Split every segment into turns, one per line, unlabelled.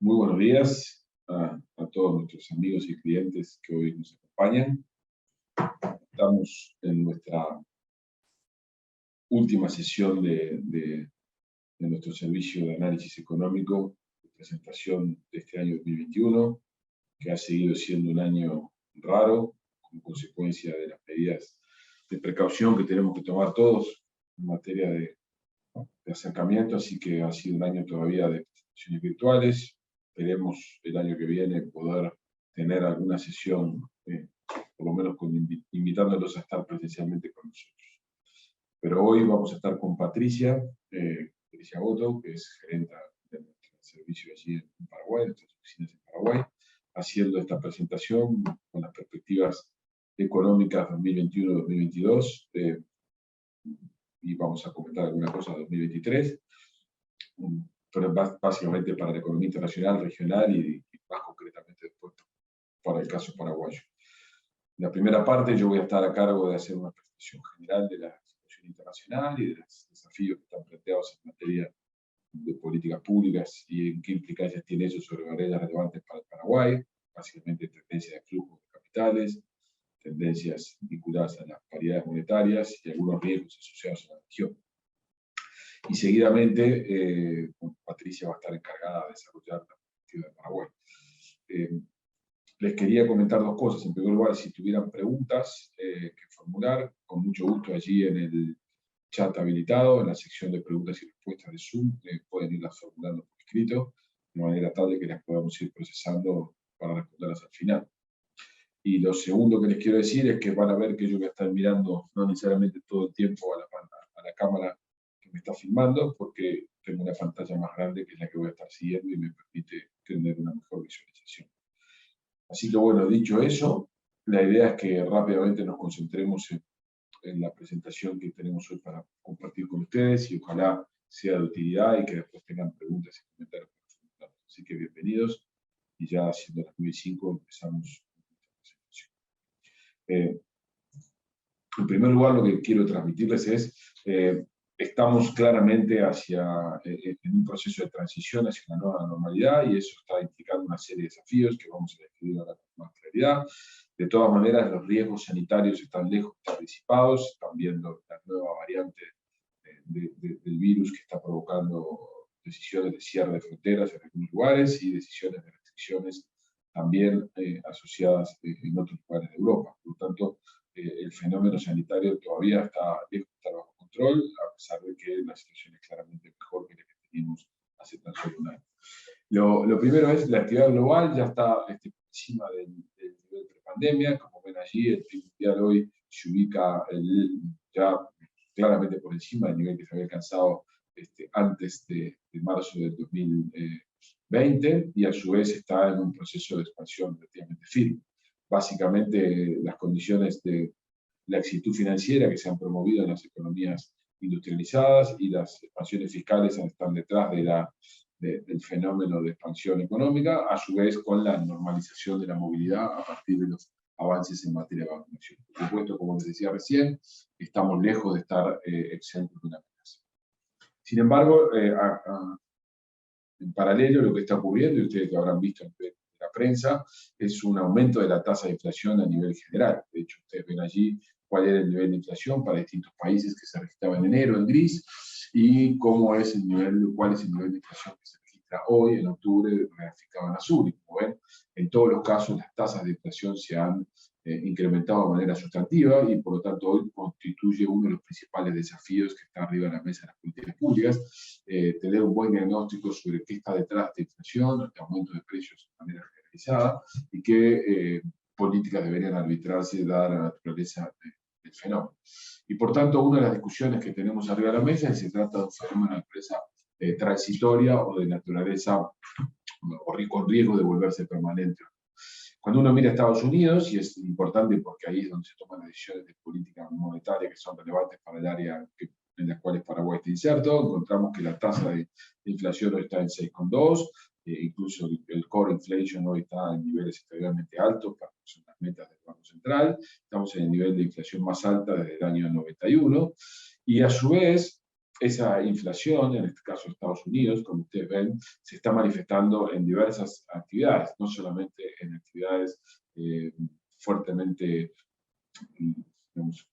Muy buenos días a todos nuestros amigos y clientes que hoy nos acompañan. Estamos en nuestra última sesión de nuestro servicio de análisis económico, de presentación de este año 2021, que ha seguido siendo un año raro, como consecuencia de las medidas de precaución que tenemos que tomar todos en materia de acercamiento, así que ha sido un año todavía de presentaciones virtuales. Esperemos el año que viene poder tener alguna sesión, por lo menos invitándolos a estar presencialmente con nosotros. Pero hoy vamos a estar con Patricia Boto, que es gerenta de nuestro servicio allí en Paraguay, de nuestras oficinas en Paraguay, haciendo esta presentación con las perspectivas económicas 2021-2022, y vamos a comentar alguna cosa de 2023, pero básicamente para la economía internacional, regional y más concretamente después para el caso paraguayo. En la primera parte yo voy a estar a cargo de hacer una presentación general de la situación internacional y de los desafíos que están planteados en materia de políticas públicas y en qué implicancias tiene eso sobre variables relevantes para el Paraguay, básicamente tendencias de flujo de capitales, tendencias vinculadas a las paridades monetarias y algunos riesgos asociados a la región. Y seguidamente, Patricia va a estar encargada de desarrollar la perspectiva de Paraguay. Les quería comentar dos cosas. En primer lugar, si tuvieran preguntas que formular, con mucho gusto allí en el chat habilitado, en la sección de preguntas y respuestas de Zoom, pueden irlas formulando por escrito, de manera tal de que las podamos ir procesando para responderlas al final. Y lo segundo que les quiero decir es que van a ver que yo voy a estar mirando no necesariamente todo el tiempo a la cámara que me está filmando, porque tengo una pantalla más grande que es la que voy a estar siguiendo y me permite tener una mejor visualización. Así que bueno, dicho eso, la idea es que rápidamente nos concentremos en la presentación que tenemos hoy para compartir con ustedes y ojalá sea de utilidad y que después tengan preguntas y comentarios. Así que bienvenidos y ya siendo las 9:05 empezamos nuestra presentación. En primer lugar, lo que quiero transmitirles es estamos claramente en un proceso de transición hacia una nueva normalidad y eso está implicando una serie de desafíos que vamos a describir ahora con más claridad. De todas maneras, los riesgos sanitarios están lejos de estar disipados, están viendo la nueva variante del virus que está provocando decisiones de cierre de fronteras en algunos lugares y decisiones de restricciones también asociadas en otros lugares de Europa. Por lo tanto, el fenómeno sanitario todavía está lejos de estar bajo control, a pesar de que la situación es claramente mejor que la que teníamos hace tan solo un año. Lo primero es la actividad global, ya está por encima del nivel prepandemia. Como ven allí, el PIB mundial hoy se ubica ya claramente por encima del nivel que se había alcanzado antes de marzo del 2020 y a su vez está en un proceso de expansión relativamente firme. Básicamente, las condiciones de la exitud financiera que se han promovido en las economías industrializadas y las expansiones fiscales están detrás del fenómeno de expansión económica, a su vez con la normalización de la movilidad a partir de los avances en materia de vacunación. Por supuesto, como les decía recién, estamos lejos de estar exentos de una amenaza. Sin embargo, en paralelo, lo que está ocurriendo, y ustedes lo habrán visto en la prensa, es un aumento de la tasa de inflación a nivel general. De hecho, ustedes ven allí cuál era el nivel de inflación para distintos países que se registraba en enero en gris y cuál es el nivel de inflación que se registra hoy en octubre graficado en azul. Y como ven, en todos los casos las tasas de inflación se han incrementado de manera sustantiva y por lo tanto hoy constituye uno de los principales desafíos que está arriba de la mesa de las políticas públicas, tener un buen diagnóstico sobre qué está detrás de esta inflación, este aumento de precios de manera generalizada y qué políticas deberían arbitrarse dada la naturaleza del fenómeno. Y por tanto, una de las discusiones que tenemos arriba de la mesa es si se trata de un fenómeno de naturaleza transitoria o de naturaleza o con riesgo de volverse permanente. Cuando uno mira a Estados Unidos, y es importante porque ahí es donde se toman las decisiones de política monetaria que son relevantes para el área en la cual Paraguay está inserto, encontramos que la tasa de inflación hoy está en 6,2, incluso el core inflation hoy está en niveles extremadamente altos para las metas del Banco Central, estamos en el nivel de inflación más alta desde el año 91, y a su vez esa inflación, en este caso Estados Unidos, como ustedes ven, se está manifestando en diversas actividades, no solamente en actividades fuertemente, digamos,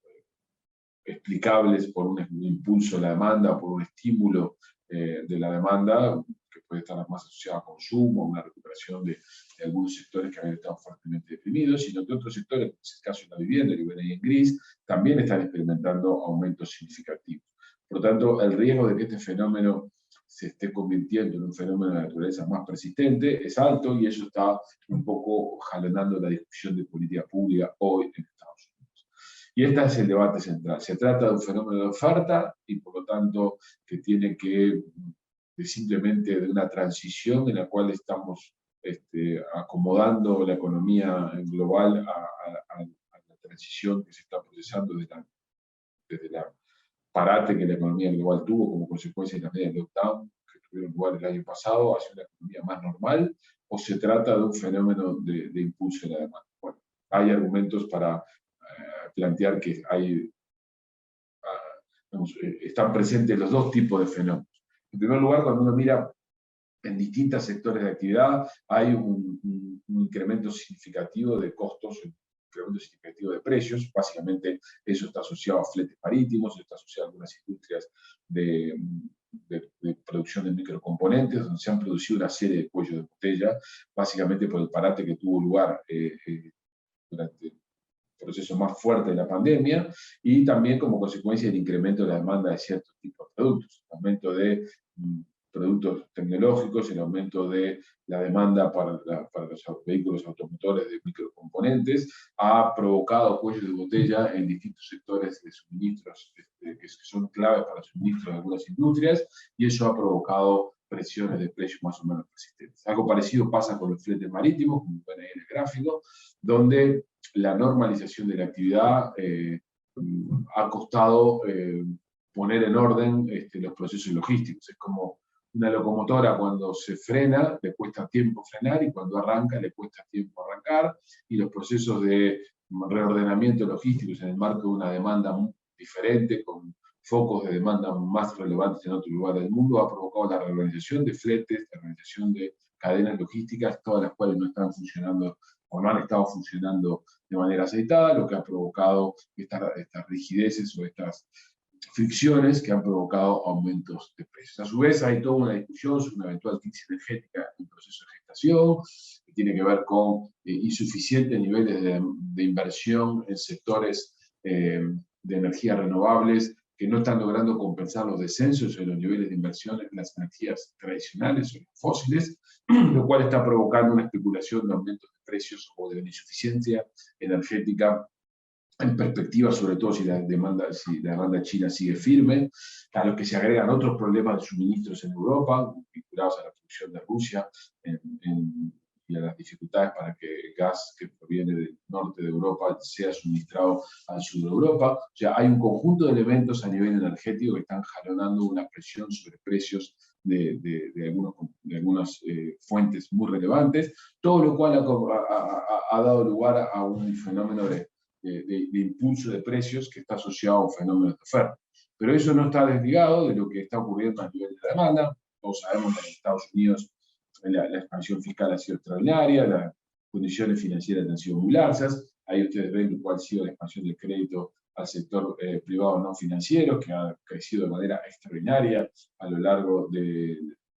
explicables por un impulso de la demanda o por un estímulo de la demanda, que puede estar más asociado a consumo, una recuperación de algunos sectores que habían estado fuertemente deprimidos, sino que otros sectores, como es el caso de la vivienda, que ven ahí en gris, también están experimentando aumentos significativos. Por lo tanto, el riesgo de que este fenómeno se esté convirtiendo en un fenómeno de naturaleza más persistente es alto, y eso está un poco jalonando la discusión de política pública hoy en Estados Unidos. Y este es el debate central. Se trata de un fenómeno de oferta y, por lo tanto, que tiene que simplemente de una transición en la cual estamos acomodando la economía global a la transición que se está procesando desde la parate que la economía global tuvo como consecuencia de las medidas de lockdown que tuvieron lugar el año pasado hacia una economía más normal, o se trata de un fenómeno de impulso de la demanda. Bueno, hay argumentos para plantear que están presentes los dos tipos de fenómenos. En primer lugar, cuando uno mira en distintos sectores de actividad, hay un incremento significativo de costos, un incremento significativo de precios. Básicamente eso está asociado a fletes marítimos, está asociado a algunas industrias de producción de microcomponentes, donde se han producido una serie de cuellos de botella, básicamente por el parate que tuvo lugar durante el proceso más fuerte de la pandemia, y también como consecuencia del incremento de la demanda de ciertos tipos de productos, el aumento de productos tecnológicos, el aumento de la demanda para los vehículos automotores de microcomponentes, ha provocado cuellos de botella en distintos sectores de suministros que son claves para el suministro de algunas industrias, y eso ha provocado presiones de precios más o menos persistentes. Algo parecido pasa con los fletes marítimos, como ven ahí en el gráfico, donde la normalización de la actividad ha costado poner en orden los procesos logísticos. Es como una locomotora: cuando se frena le cuesta tiempo frenar, y cuando arranca le cuesta tiempo arrancar, y los procesos de reordenamiento logísticos en el marco de una demanda muy diferente, con focos de demanda más relevantes en otro lugar del mundo, ha provocado la reorganización de fletes, la reorganización de cadenas logísticas, todas las cuales no están funcionando o no han estado funcionando de manera aceitada, lo que ha provocado estas rigideces o estas fricciones que han provocado aumentos de precios. A su vez, hay toda una discusión sobre una eventual crisis energética en el proceso de gestación, que tiene que ver con insuficientes niveles de inversión en sectores de energías renovables, que no están logrando compensar los descensos en los niveles de inversión en las energías tradicionales o fósiles, lo cual está provocando una especulación de aumentos de precios o de insuficiencia energética en perspectiva, sobre todo si la demanda china sigue firme, a los que se agregan otros problemas de suministros en Europa, vinculados a la producción de Rusia y a las dificultades para que el gas que proviene del norte de Europa sea suministrado al sur de Europa. O sea, hay un conjunto de elementos a nivel energético que están jalonando una presión sobre precios de algunas fuentes muy relevantes, todo lo cual ha dado lugar a un fenómeno de impulso de precios que está asociado a un fenómeno de oferta. Pero eso no está desligado de lo que está ocurriendo a nivel de la demanda. Todos sabemos que en Estados Unidos la expansión fiscal ha sido extraordinaria, las condiciones financieras han sido muy laxas. Ahí ustedes ven cuál ha sido la expansión del crédito al sector privado no financiero, que ha crecido de manera extraordinaria a lo largo de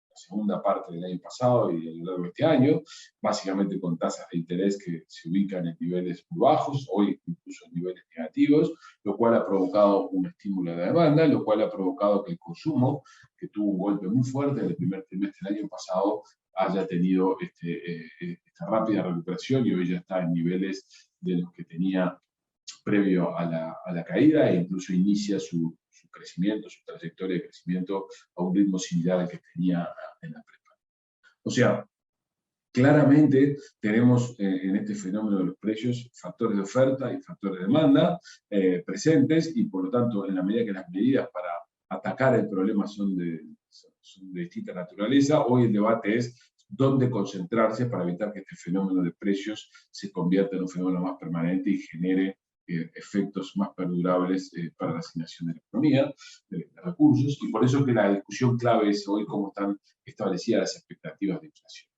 la segunda parte del año pasado y a lo largo de este año, básicamente con tasas de interés que se ubican en niveles muy bajos, hoy incluso en niveles negativos, lo cual ha provocado un estímulo de la demanda, lo cual ha provocado que el consumo, que tuvo un golpe muy fuerte en el primer trimestre del año pasado, haya tenido esta rápida recuperación, y hoy ya está en niveles de los que tenía previo a la caída, e incluso inicia su crecimiento, su trayectoria de crecimiento a un ritmo similar al que tenía en la prepa. O sea, claramente tenemos en este fenómeno de los precios factores de oferta y factores de demanda presentes, y por lo tanto, en la medida que las medidas para atacar el problema son de distinta naturaleza, hoy el debate es dónde concentrarse para evitar que este fenómeno de precios se convierta en un fenómeno más permanente y genere efectos más perdurables para la asignación de la economía, de recursos, y por eso que la discusión clave es hoy cómo están establecidas las expectativas de inflación.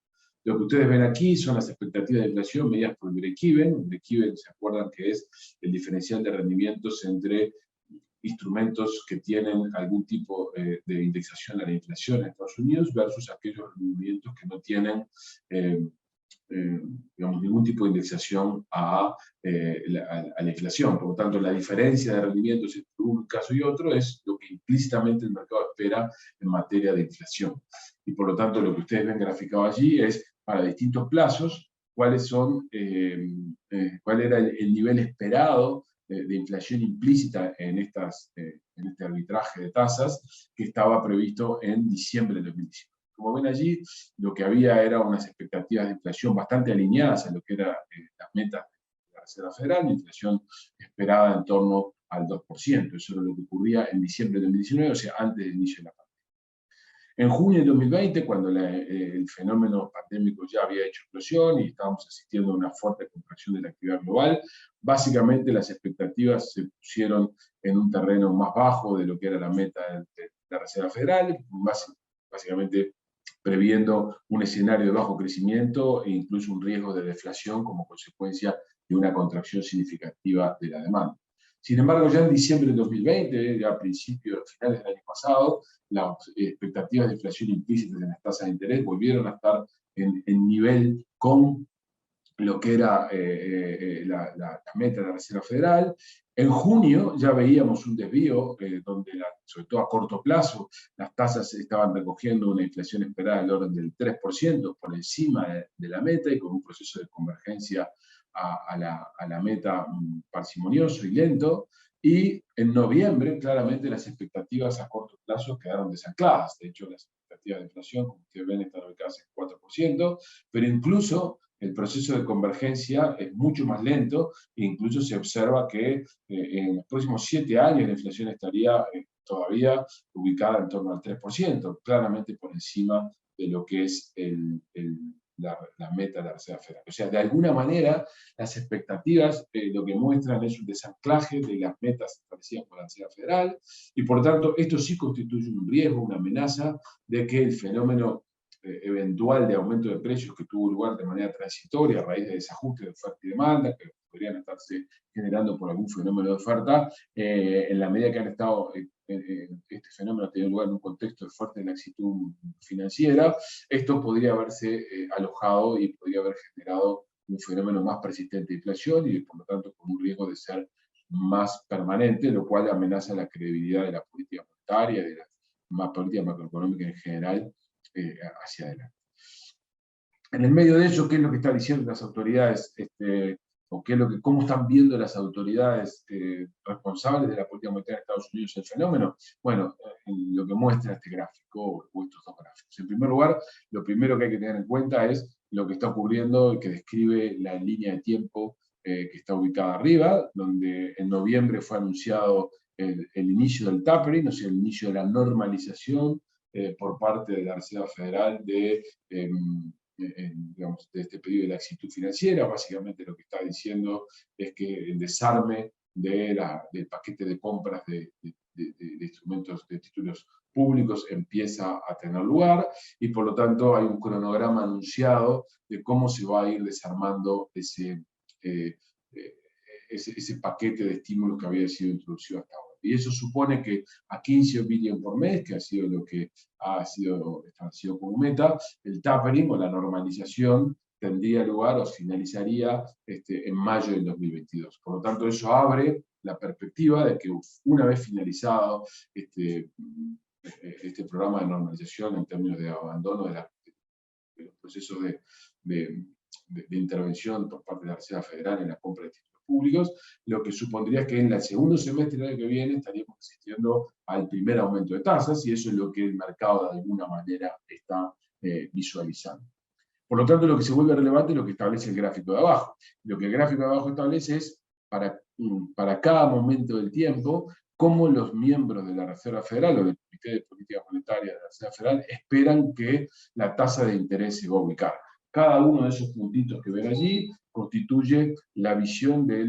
Lo que ustedes ven aquí son las expectativas de inflación medidas por el break-even. El break-even, ¿se acuerdan que es el diferencial de rendimientos entre instrumentos que tienen algún tipo de indexación a la inflación en Estados Unidos versus aquellos rendimientos que no tienen digamos, ningún tipo de indexación a la inflación? Por lo tanto, la diferencia de rendimientos entre un caso y otro es lo que implícitamente el mercado espera en materia de inflación. Y por lo tanto, lo que ustedes ven graficado allí es para distintos plazos cuál era el nivel esperado de inflación implícita en este arbitraje de tasas que estaba previsto en diciembre de 2019. Como ven allí, lo que había era unas expectativas de inflación bastante alineadas a lo que eran las metas de la Reserva Federal, inflación esperada en torno al 2%. Eso era lo que ocurría en diciembre de 2019, o sea, antes del inicio de la pandemia. En junio de 2020, cuando el fenómeno pandémico ya había hecho explosión y estábamos asistiendo a una fuerte contracción de la actividad global, básicamente las expectativas se pusieron en un terreno más bajo de lo que era la meta de la Reserva Federal, básicamente previendo un escenario de bajo crecimiento e incluso un riesgo de deflación como consecuencia de una contracción significativa de la demanda. Sin embargo, ya en diciembre de 2020, ya a finales del año pasado, las expectativas de inflación implícitas en las tasas de interés volvieron a estar en nivel con lo que era la meta de la Reserva Federal. En junio ya veíamos un desvío donde, sobre todo a corto plazo, las tasas estaban recogiendo una inflación esperada del orden del 3%, por encima de la meta y con un proceso de convergencia a la meta parsimonioso y lento. Y en noviembre, claramente, las expectativas a corto plazo quedaron desancladas. De hecho, las expectativas de inflación, como ustedes ven, están ubicadas en 4%, pero incluso el proceso de convergencia es mucho más lento e incluso se observa que en los próximos 7 años la inflación estaría todavía ubicada en torno al 3%, claramente por encima de lo que es la meta de la Reserva Federal. O sea, de alguna manera, las expectativas lo que muestran es un desanclaje de las metas establecidas por la Reserva Federal y, por tanto, esto sí constituye un riesgo, una amenaza de que el fenómeno eventual de aumento de precios que tuvo lugar de manera transitoria a raíz de desajustes de oferta y demanda, que podrían estarse generando por algún fenómeno de oferta, en la medida que han estado, este fenómeno ha tenido lugar en un contexto de fuerte laxitud financiera, esto podría haberse alojado y podría haber generado un fenómeno más persistente de inflación y, por lo tanto, con un riesgo de ser más permanente, lo cual amenaza la credibilidad de la política monetaria, de la política macroeconómica en general, hacia adelante. En el medio de ello, ¿qué es lo que están diciendo las autoridades? O cómo están viendo las autoridades responsables de la política monetaria de Estados Unidos el fenómeno? Bueno, lo que muestra este gráfico, o estos dos gráficos. En primer lugar, lo primero que hay que tener en cuenta es lo que está ocurriendo y que describe la línea de tiempo que está ubicada arriba, donde en noviembre fue anunciado el inicio del tapering, o sea, el inicio de la normalización por parte de la Reserva Federal digamos, de este periodo de laxitud financiera. Básicamente lo que está diciendo es que el desarme del paquete de compras de instrumentos, de títulos públicos empieza a tener lugar y por lo tanto hay un cronograma anunciado de cómo se va a ir desarmando ese paquete de estímulos que había sido introducido hasta ahora. Y eso supone que a 15 billones por mes, que ha sido lo que ha sido establecido como meta, el tapering o la normalización tendría lugar o finalizaría en mayo del 2022. Por lo tanto, eso abre la perspectiva de que una vez finalizado este programa de normalización en términos de abandono de los procesos de intervención por parte de la Reserva Federal en la compra de títulos públicos, lo que supondría que en el segundo semestre del año que viene estaríamos asistiendo al primer aumento de tasas, y eso es lo que el mercado de alguna manera está visualizando. Por lo tanto, lo que se vuelve relevante es lo que establece el gráfico de abajo. Lo que el gráfico de abajo establece es, para cada momento del tiempo, cómo los miembros de la Reserva Federal o del Comité de Política Monetaria de la Reserva Federal esperan que la tasa de interés se va a ubicar. Cada uno de esos puntitos que ven allí constituye la visión de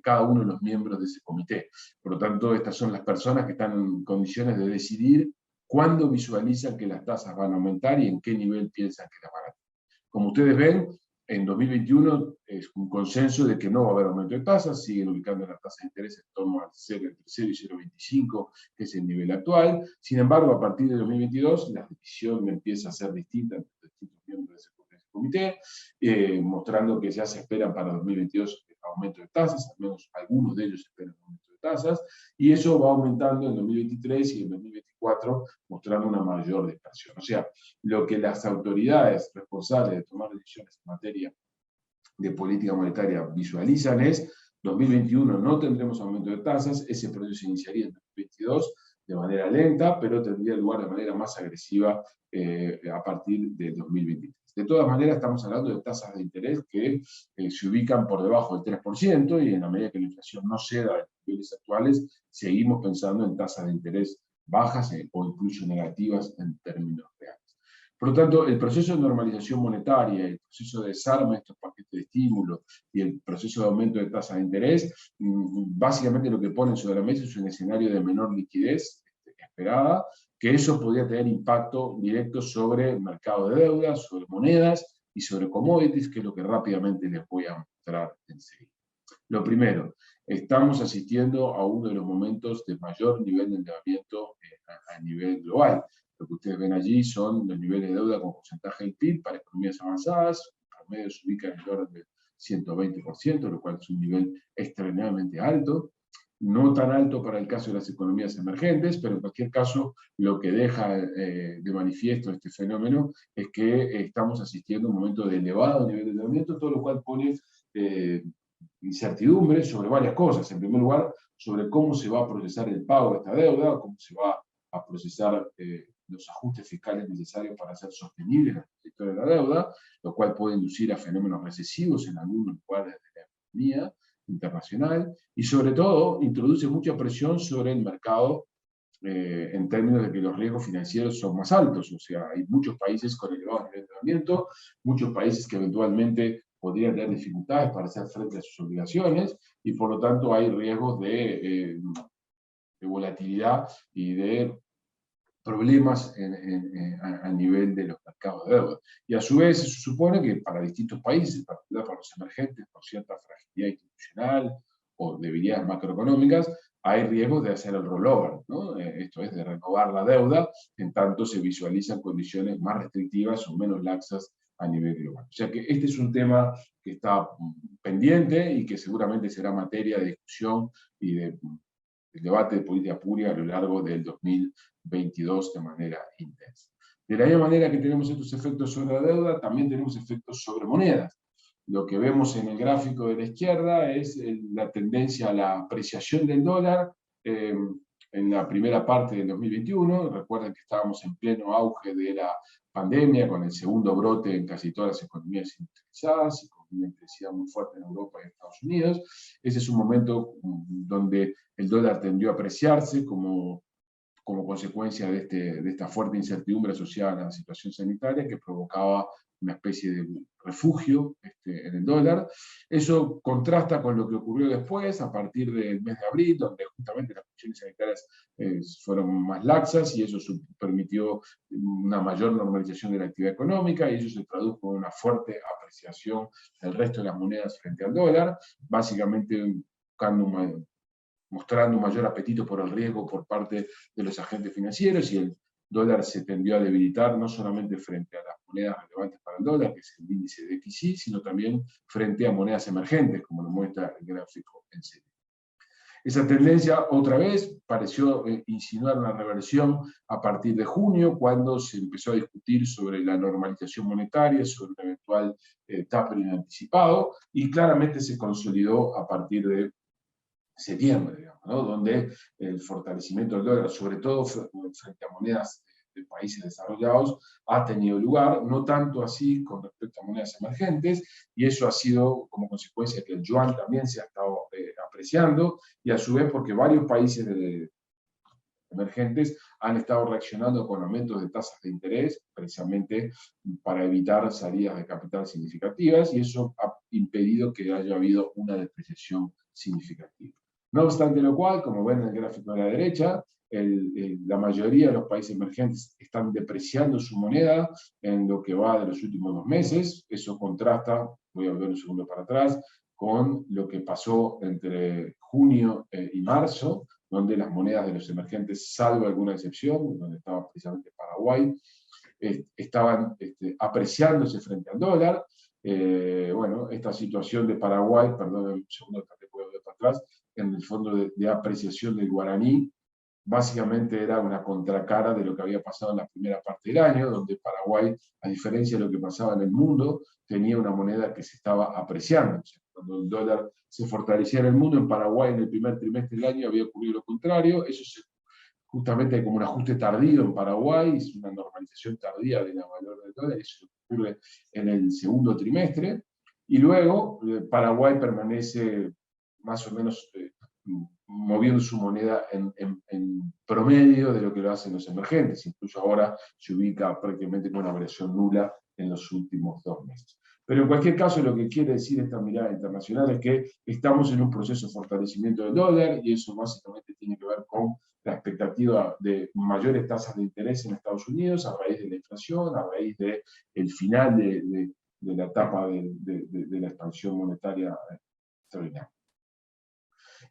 cada uno de los miembros de ese comité. Por lo tanto, estas son las personas que están en condiciones de decidir cuándo visualizan que las tasas van a aumentar y en qué nivel piensan que las van a tener. Como ustedes ven, en 2021 es un consenso de que no va a haber aumento de tasas, siguen ubicando la tasa de interés en torno al 0, entre 0 y 0,25, que es el nivel actual. Sin embargo, a partir de 2022, la decisión empieza a ser distinta entre los distintos miembros de ese comité, mostrando que ya se esperan para 2022 aumento de tasas, al menos algunos de ellos esperan aumento de tasas, y eso va aumentando en 2023 y en 2024, mostrando una mayor dispersión. O sea, lo que las autoridades responsables de tomar decisiones en materia de política monetaria visualizan es 2021 no tendremos aumento de tasas, ese proceso se iniciaría en 2022 de manera lenta, pero tendría lugar de manera más agresiva a partir de 2023. De todas maneras, estamos hablando de tasas de interés que se ubican por debajo del 3%, y en la medida que la inflación no ceda a los niveles actuales, seguimos pensando en tasas de interés bajas o incluso negativas en términos reales. Por lo tanto, el proceso de normalización monetaria, el proceso de desarme de estos paquetes de estímulo y el proceso de aumento de tasas de interés, básicamente lo que ponen sobre la mesa es un escenario de menor liquidez esperada, que eso podría tener impacto directo sobre el mercado de deuda, sobre monedas y sobre commodities, que es lo que rápidamente les voy a mostrar enseguida. Lo primero, estamos asistiendo a uno de los momentos de mayor nivel de endeudamiento a nivel global. Lo que ustedes ven allí son los niveles de deuda con porcentaje del PIB para economías avanzadas, el promedio se ubica en el orden del 120%, lo cual es un nivel extremadamente alto. No tan alto para el caso de las economías emergentes, pero en cualquier caso lo que deja de manifiesto este fenómeno es que estamos asistiendo a un momento de elevado nivel de endeudamiento, todo lo cual pone incertidumbre sobre varias cosas. En primer lugar, sobre cómo se va a procesar el pago de esta deuda, cómo se va a procesar los ajustes fiscales necesarios para hacer sostenible la trayectoria de la deuda, lo cual puede inducir a fenómenos recesivos en algunos lugares de la economía internacional, y sobre todo introduce mucha presión sobre el mercado en términos de que los riesgos financieros son más altos. O sea, hay muchos países con elevados niveles de endeudamiento, muchos países que eventualmente podrían tener dificultades para hacer frente a sus obligaciones, y por lo tanto hay riesgos de volatilidad y de problemas a nivel de los mercados de deuda. Y a su vez se supone que para distintos países, en particular para los emergentes, por cierta fragilidad institucional o debilidades macroeconómicas, hay riesgos de hacer el rollover, ¿no? Esto es, de renovar la deuda, en tanto se visualizan condiciones más restrictivas o menos laxas a nivel global. O sea que este es un tema que está pendiente y que seguramente será materia de discusión y de debate de política pública a lo largo del 2022 de manera intensa. De la misma manera que tenemos estos efectos sobre la deuda, también tenemos efectos sobre monedas. Lo que vemos en el gráfico de la izquierda es la tendencia a la apreciación del dólar en la primera parte del 2021. Recuerden que estábamos en pleno auge de la pandemia, con el segundo brote en casi todas las economías industrializadas y con una intensidad muy fuerte en Europa y en Estados Unidos. Ese es un momento donde el dólar tendió a apreciarse como consecuencia de esta fuerte incertidumbre asociada a la situación sanitaria que provocaba una especie de refugio en el dólar. Eso contrasta con lo que ocurrió después, a partir del mes de abril, donde justamente las condiciones sanitarias fueron más laxas, y eso permitió una mayor normalización de la actividad económica, y eso se tradujo en una fuerte apreciación del resto de las monedas frente al dólar, básicamente mostrando un mayor apetito por el riesgo por parte de los agentes financieros, y el dólar se tendió a debilitar no solamente frente a las monedas relevantes para el dólar, que es el índice de XY, sino también frente a monedas emergentes, como lo muestra el gráfico en serie. Esa tendencia, otra vez, pareció insinuar una reversión a partir de junio, cuando se empezó a discutir sobre la normalización monetaria, sobre un eventual tapering anticipado, y claramente se consolidó a partir de septiembre, digamos, ¿no? Donde el fortalecimiento del dólar, sobre todo frente a monedas de países desarrollados, ha tenido lugar, no tanto así con respecto a monedas emergentes, y eso ha sido como consecuencia de que el yuan también se ha estado apreciando, y a su vez porque varios países emergentes han estado reaccionando con aumentos de tasas de interés, precisamente para evitar salidas de capital significativas, y eso ha impedido que haya habido una depreciación significativa. No obstante lo cual, como ven en el gráfico de la derecha, la mayoría de los países emergentes están depreciando su moneda en lo que va de los últimos 2 meses. Eso contrasta, voy a volver un segundo para atrás, con lo que pasó entre junio y marzo, donde las monedas de los emergentes, salvo alguna excepción, donde estaba precisamente Paraguay, estaban apreciándose frente al dólar. Bueno, esta situación de Paraguay, perdón un segundo, también puedo ver para atrás, en el fondo de apreciación del guaraní, básicamente era una contracara de lo que había pasado en la primera parte del año, donde Paraguay, a diferencia de lo que pasaba en el mundo, tenía una moneda que se estaba apreciando. O sea, cuando el dólar se fortalecía en el mundo, en Paraguay en el primer trimestre del año había ocurrido lo contrario. Eso justamente hay como un ajuste tardío en Paraguay, es una normalización tardía de la valor del dólar, eso ocurre en el segundo trimestre, y luego Paraguay permanece más o menos moviendo su moneda en promedio de lo que lo hacen los emergentes, incluso ahora se ubica prácticamente con una variación nula en los últimos 2 meses. Pero en cualquier caso, lo que quiere decir esta mirada internacional es que estamos en un proceso de fortalecimiento del dólar, y eso básicamente tiene que ver con la expectativa de mayores tasas de interés en Estados Unidos a raíz de la inflación, a raíz del final de la etapa de la expansión monetaria extraordinaria.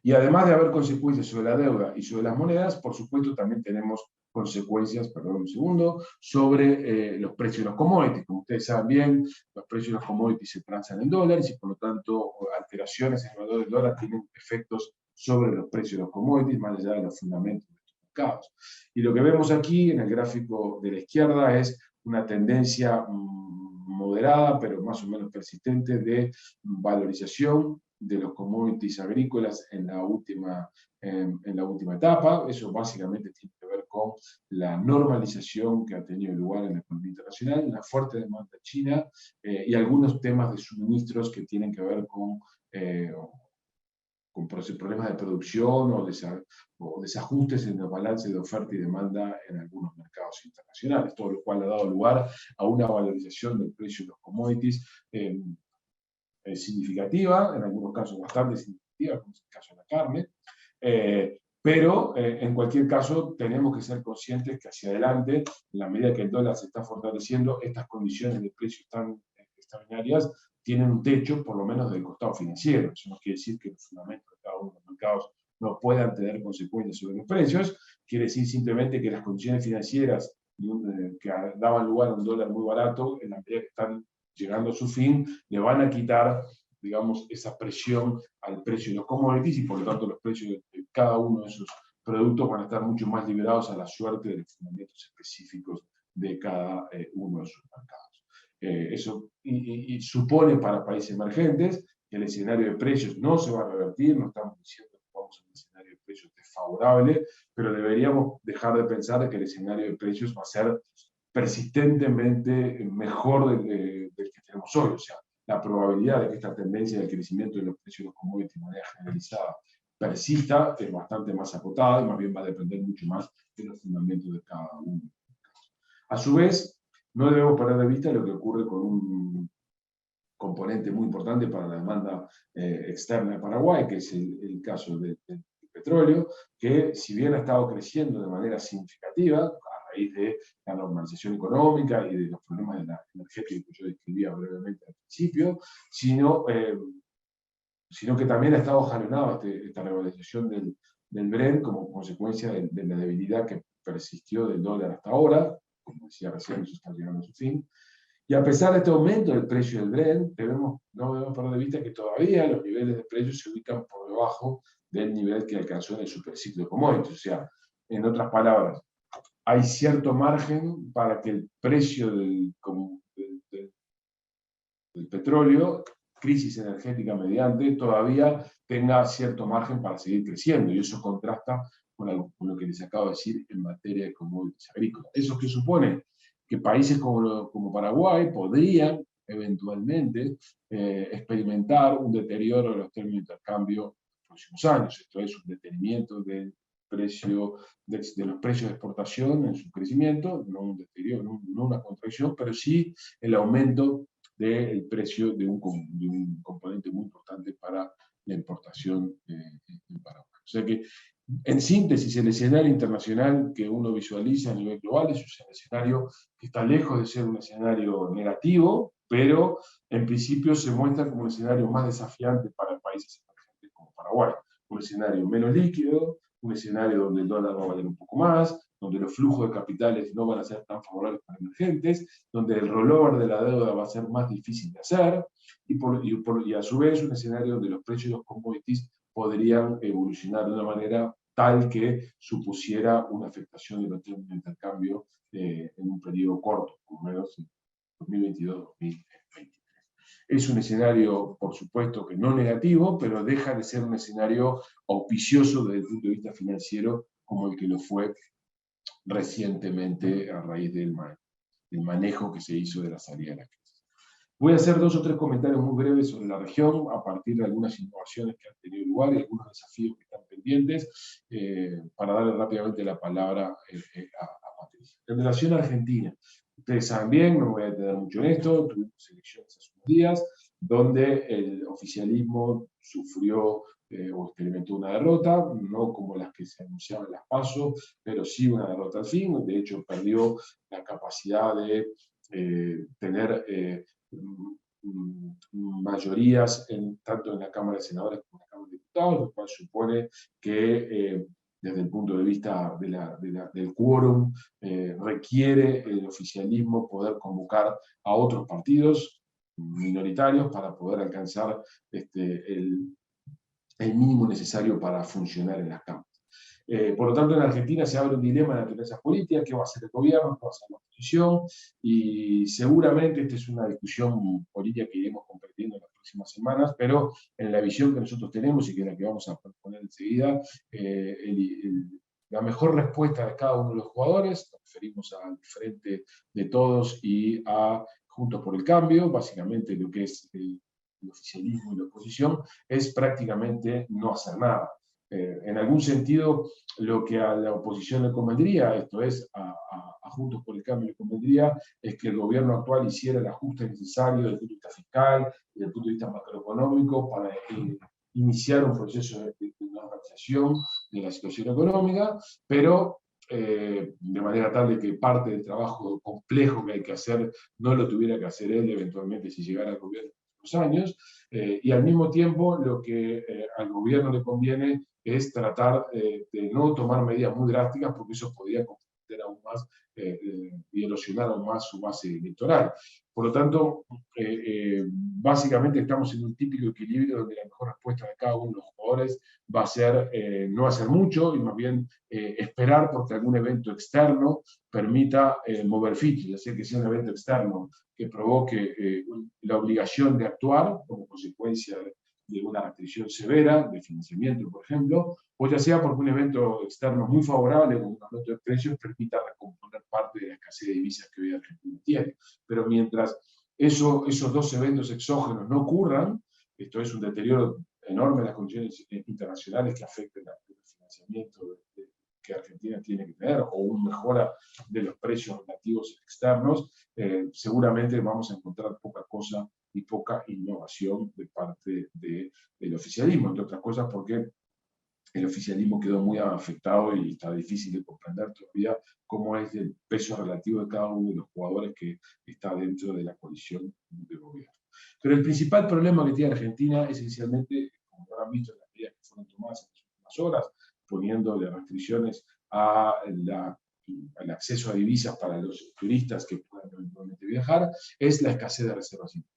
Y además de haber consecuencias sobre la deuda y sobre las monedas, por supuesto también tenemos consecuencias, perdón un segundo, sobre los precios de los commodities. Como ustedes saben bien, los precios de los commodities se transan en dólares y por lo tanto alteraciones en el valor del dólar tienen efectos sobre los precios de los commodities, más allá de los fundamentos de estos mercados. Y lo que vemos aquí en el gráfico de la izquierda es una tendencia moderada, pero más o menos persistente, de valorización de los commodities agrícolas en la última etapa. Eso básicamente tiene que ver con la normalización que ha tenido lugar en la economía internacional, una fuerte demanda china y algunos temas de suministros que tienen que ver con problemas de producción o desajustes en el balance de oferta y demanda en algunos mercados internacionales, todo lo cual ha dado lugar a una valorización del precio de los commodities significativa, en algunos casos bastante significativa, como es el caso de la carne, pero en cualquier caso tenemos que ser conscientes que hacia adelante, en la medida que el dólar se está fortaleciendo, estas condiciones de precios tan extraordinarias tienen un techo, por lo menos del costado financiero. Eso no quiere decir que los fundamentos de cada uno de los mercados no puedan tener consecuencias sobre los precios, quiere decir simplemente que las condiciones financieras que daban lugar a un dólar muy barato, en la medida que están llegando a su fin, le van a quitar, digamos, esa presión al precio de los commodities y por lo tanto los precios de cada uno de esos productos van a estar mucho más liberados a la suerte de los fundamentos específicos de cada uno de sus mercados. Eso supone para países emergentes que el escenario de precios no se va a revertir, no estamos diciendo que vamos a un escenario de precios desfavorable, pero deberíamos dejar de pensar que el escenario de precios va a ser persistentemente mejor del que tenemos hoy. O sea, la probabilidad de que esta tendencia de crecimiento de los precios de los commodities de manera generalizada persista es bastante más acotada y más bien va a depender mucho más de los fundamentos de cada uno. A su vez, no debemos perder de vista lo que ocurre con un componente muy importante para la demanda externa de Paraguay, que es el caso del petróleo, que si bien ha estado creciendo de manera significativa, de la normalización económica y de los problemas de la energética que yo describía brevemente al principio, sino que también ha estado jalonado esta revalorización del Brent como consecuencia de la debilidad que persistió del dólar hasta ahora, como decía recién, eso está llegando a su fin. Y a pesar de este aumento del precio del Brent, no debemos perder de vista que todavía los niveles de precios se ubican por debajo del nivel que alcanzó en el superciclo de commodities. O sea, en otras palabras, hay cierto margen para que el precio del petróleo, crisis energética mediante, todavía tenga cierto margen para seguir creciendo, y eso contrasta con lo que les acabo de decir en materia de commodities agrícolas. ¿Eso qué supone? Que países como Paraguay podrían eventualmente experimentar un deterioro de los términos de intercambio en los próximos años. Esto es un detenimiento del precio de los precios de exportación en su crecimiento, no un deterioro, no una contracción, pero sí el aumento del precio de un componente muy importante para la importación en Paraguay. O sea que, en síntesis, el escenario internacional que uno visualiza a nivel global es un escenario que está lejos de ser un escenario negativo, pero en principio se muestra como un escenario más desafiante para países emergentes como Paraguay. Un escenario menos líquido, un escenario donde el dólar va a valer un poco más, donde los flujos de capitales no van a ser tan favorables para emergentes, donde el rollover de la deuda va a ser más difícil de hacer, y a su vez un escenario donde los precios de los commodities podrían evolucionar de una manera tal que supusiera una afectación de los términos de intercambio en un periodo corto, por lo menos en 2022-2023. Es un escenario, por supuesto, que no negativo, pero deja de ser un escenario auspicioso desde el punto de vista financiero, como el que lo fue recientemente a raíz del manejo que se hizo de la salida de la crisis. Voy a hacer 2 o 3 comentarios muy breves sobre la región, a partir de algunas innovaciones que han tenido lugar y algunos desafíos que están pendientes, para darle rápidamente la palabra a Patricia. En relación a Argentina, ustedes saben bien, no me voy a detener mucho en esto, tuvimos elecciones hace unos días, donde el oficialismo sufrió o experimentó una derrota, no como las que se anunciaban en las PASO, pero sí una derrota al fin. De hecho, perdió la capacidad de tener mayorías tanto en la Cámara de Senadores como en la Cámara de Diputados, lo cual supone que desde el punto de vista del quórum requiere el oficialismo poder convocar a otros partidos minoritarios para poder alcanzar el mínimo necesario para funcionar en las cámaras. Por lo tanto, en Argentina se abre un dilema de naturaleza política: ¿qué va a hacer el gobierno? ¿Qué va a hacer la oposición? Y seguramente esta es una discusión política que iremos compartiendo en las próximas semanas, pero en la visión que nosotros tenemos y que es la que vamos a proponer enseguida, la mejor respuesta de cada uno de los jugadores, nos referimos al Frente de Todos y a Juntos por el Cambio, básicamente lo que es el oficialismo y la oposición, es prácticamente no hacer nada. En algún sentido, lo que a la oposición le convendría, esto es, a Juntos por el Cambio le convendría, es que el gobierno actual hiciera el ajuste necesario desde el punto de vista fiscal y desde el punto de vista macroeconómico para iniciar un proceso de normalización de la situación económica, pero de manera tal de que parte del trabajo complejo que hay que hacer no lo tuviera que hacer él eventualmente si llegara al gobierno en los años, y al mismo tiempo lo que al gobierno le conviene es tratar de no tomar medidas muy drásticas, porque eso podría comprometer aún más y erosionar aún más su base electoral. Por lo tanto, básicamente estamos en un típico equilibrio donde la mejor respuesta de cada uno de los jugadores va a ser no hacer mucho y más bien esperar porque algún evento externo permita mover fichas, ya sea que sea un evento externo que provoque la obligación de actuar como consecuencia de una restricción severa de financiamiento, por ejemplo, o ya sea porque un evento externo muy favorable, como un aumento de precios, permita recomponer parte de la escasez de divisas que hoy Argentina tiene. Pero mientras esos 2 eventos exógenos no ocurran, esto es un deterioro enorme de las condiciones internacionales que afecten el financiamiento que Argentina tiene que tener, o una mejora de los precios relativos externos, seguramente vamos a encontrar poca cosa y poca innovación de parte del oficialismo, entre otras cosas porque el oficialismo quedó muy afectado y está difícil de comprender todavía cómo es el peso relativo de cada uno de los jugadores que está dentro de la coalición de gobierno. Pero el principal problema que tiene Argentina, esencialmente, como habrán visto en las medidas que fueron tomadas en las últimas horas, poniéndole restricciones al acceso a divisas para los turistas que puedan eventualmente viajar, es la escasez de reservas internacionales.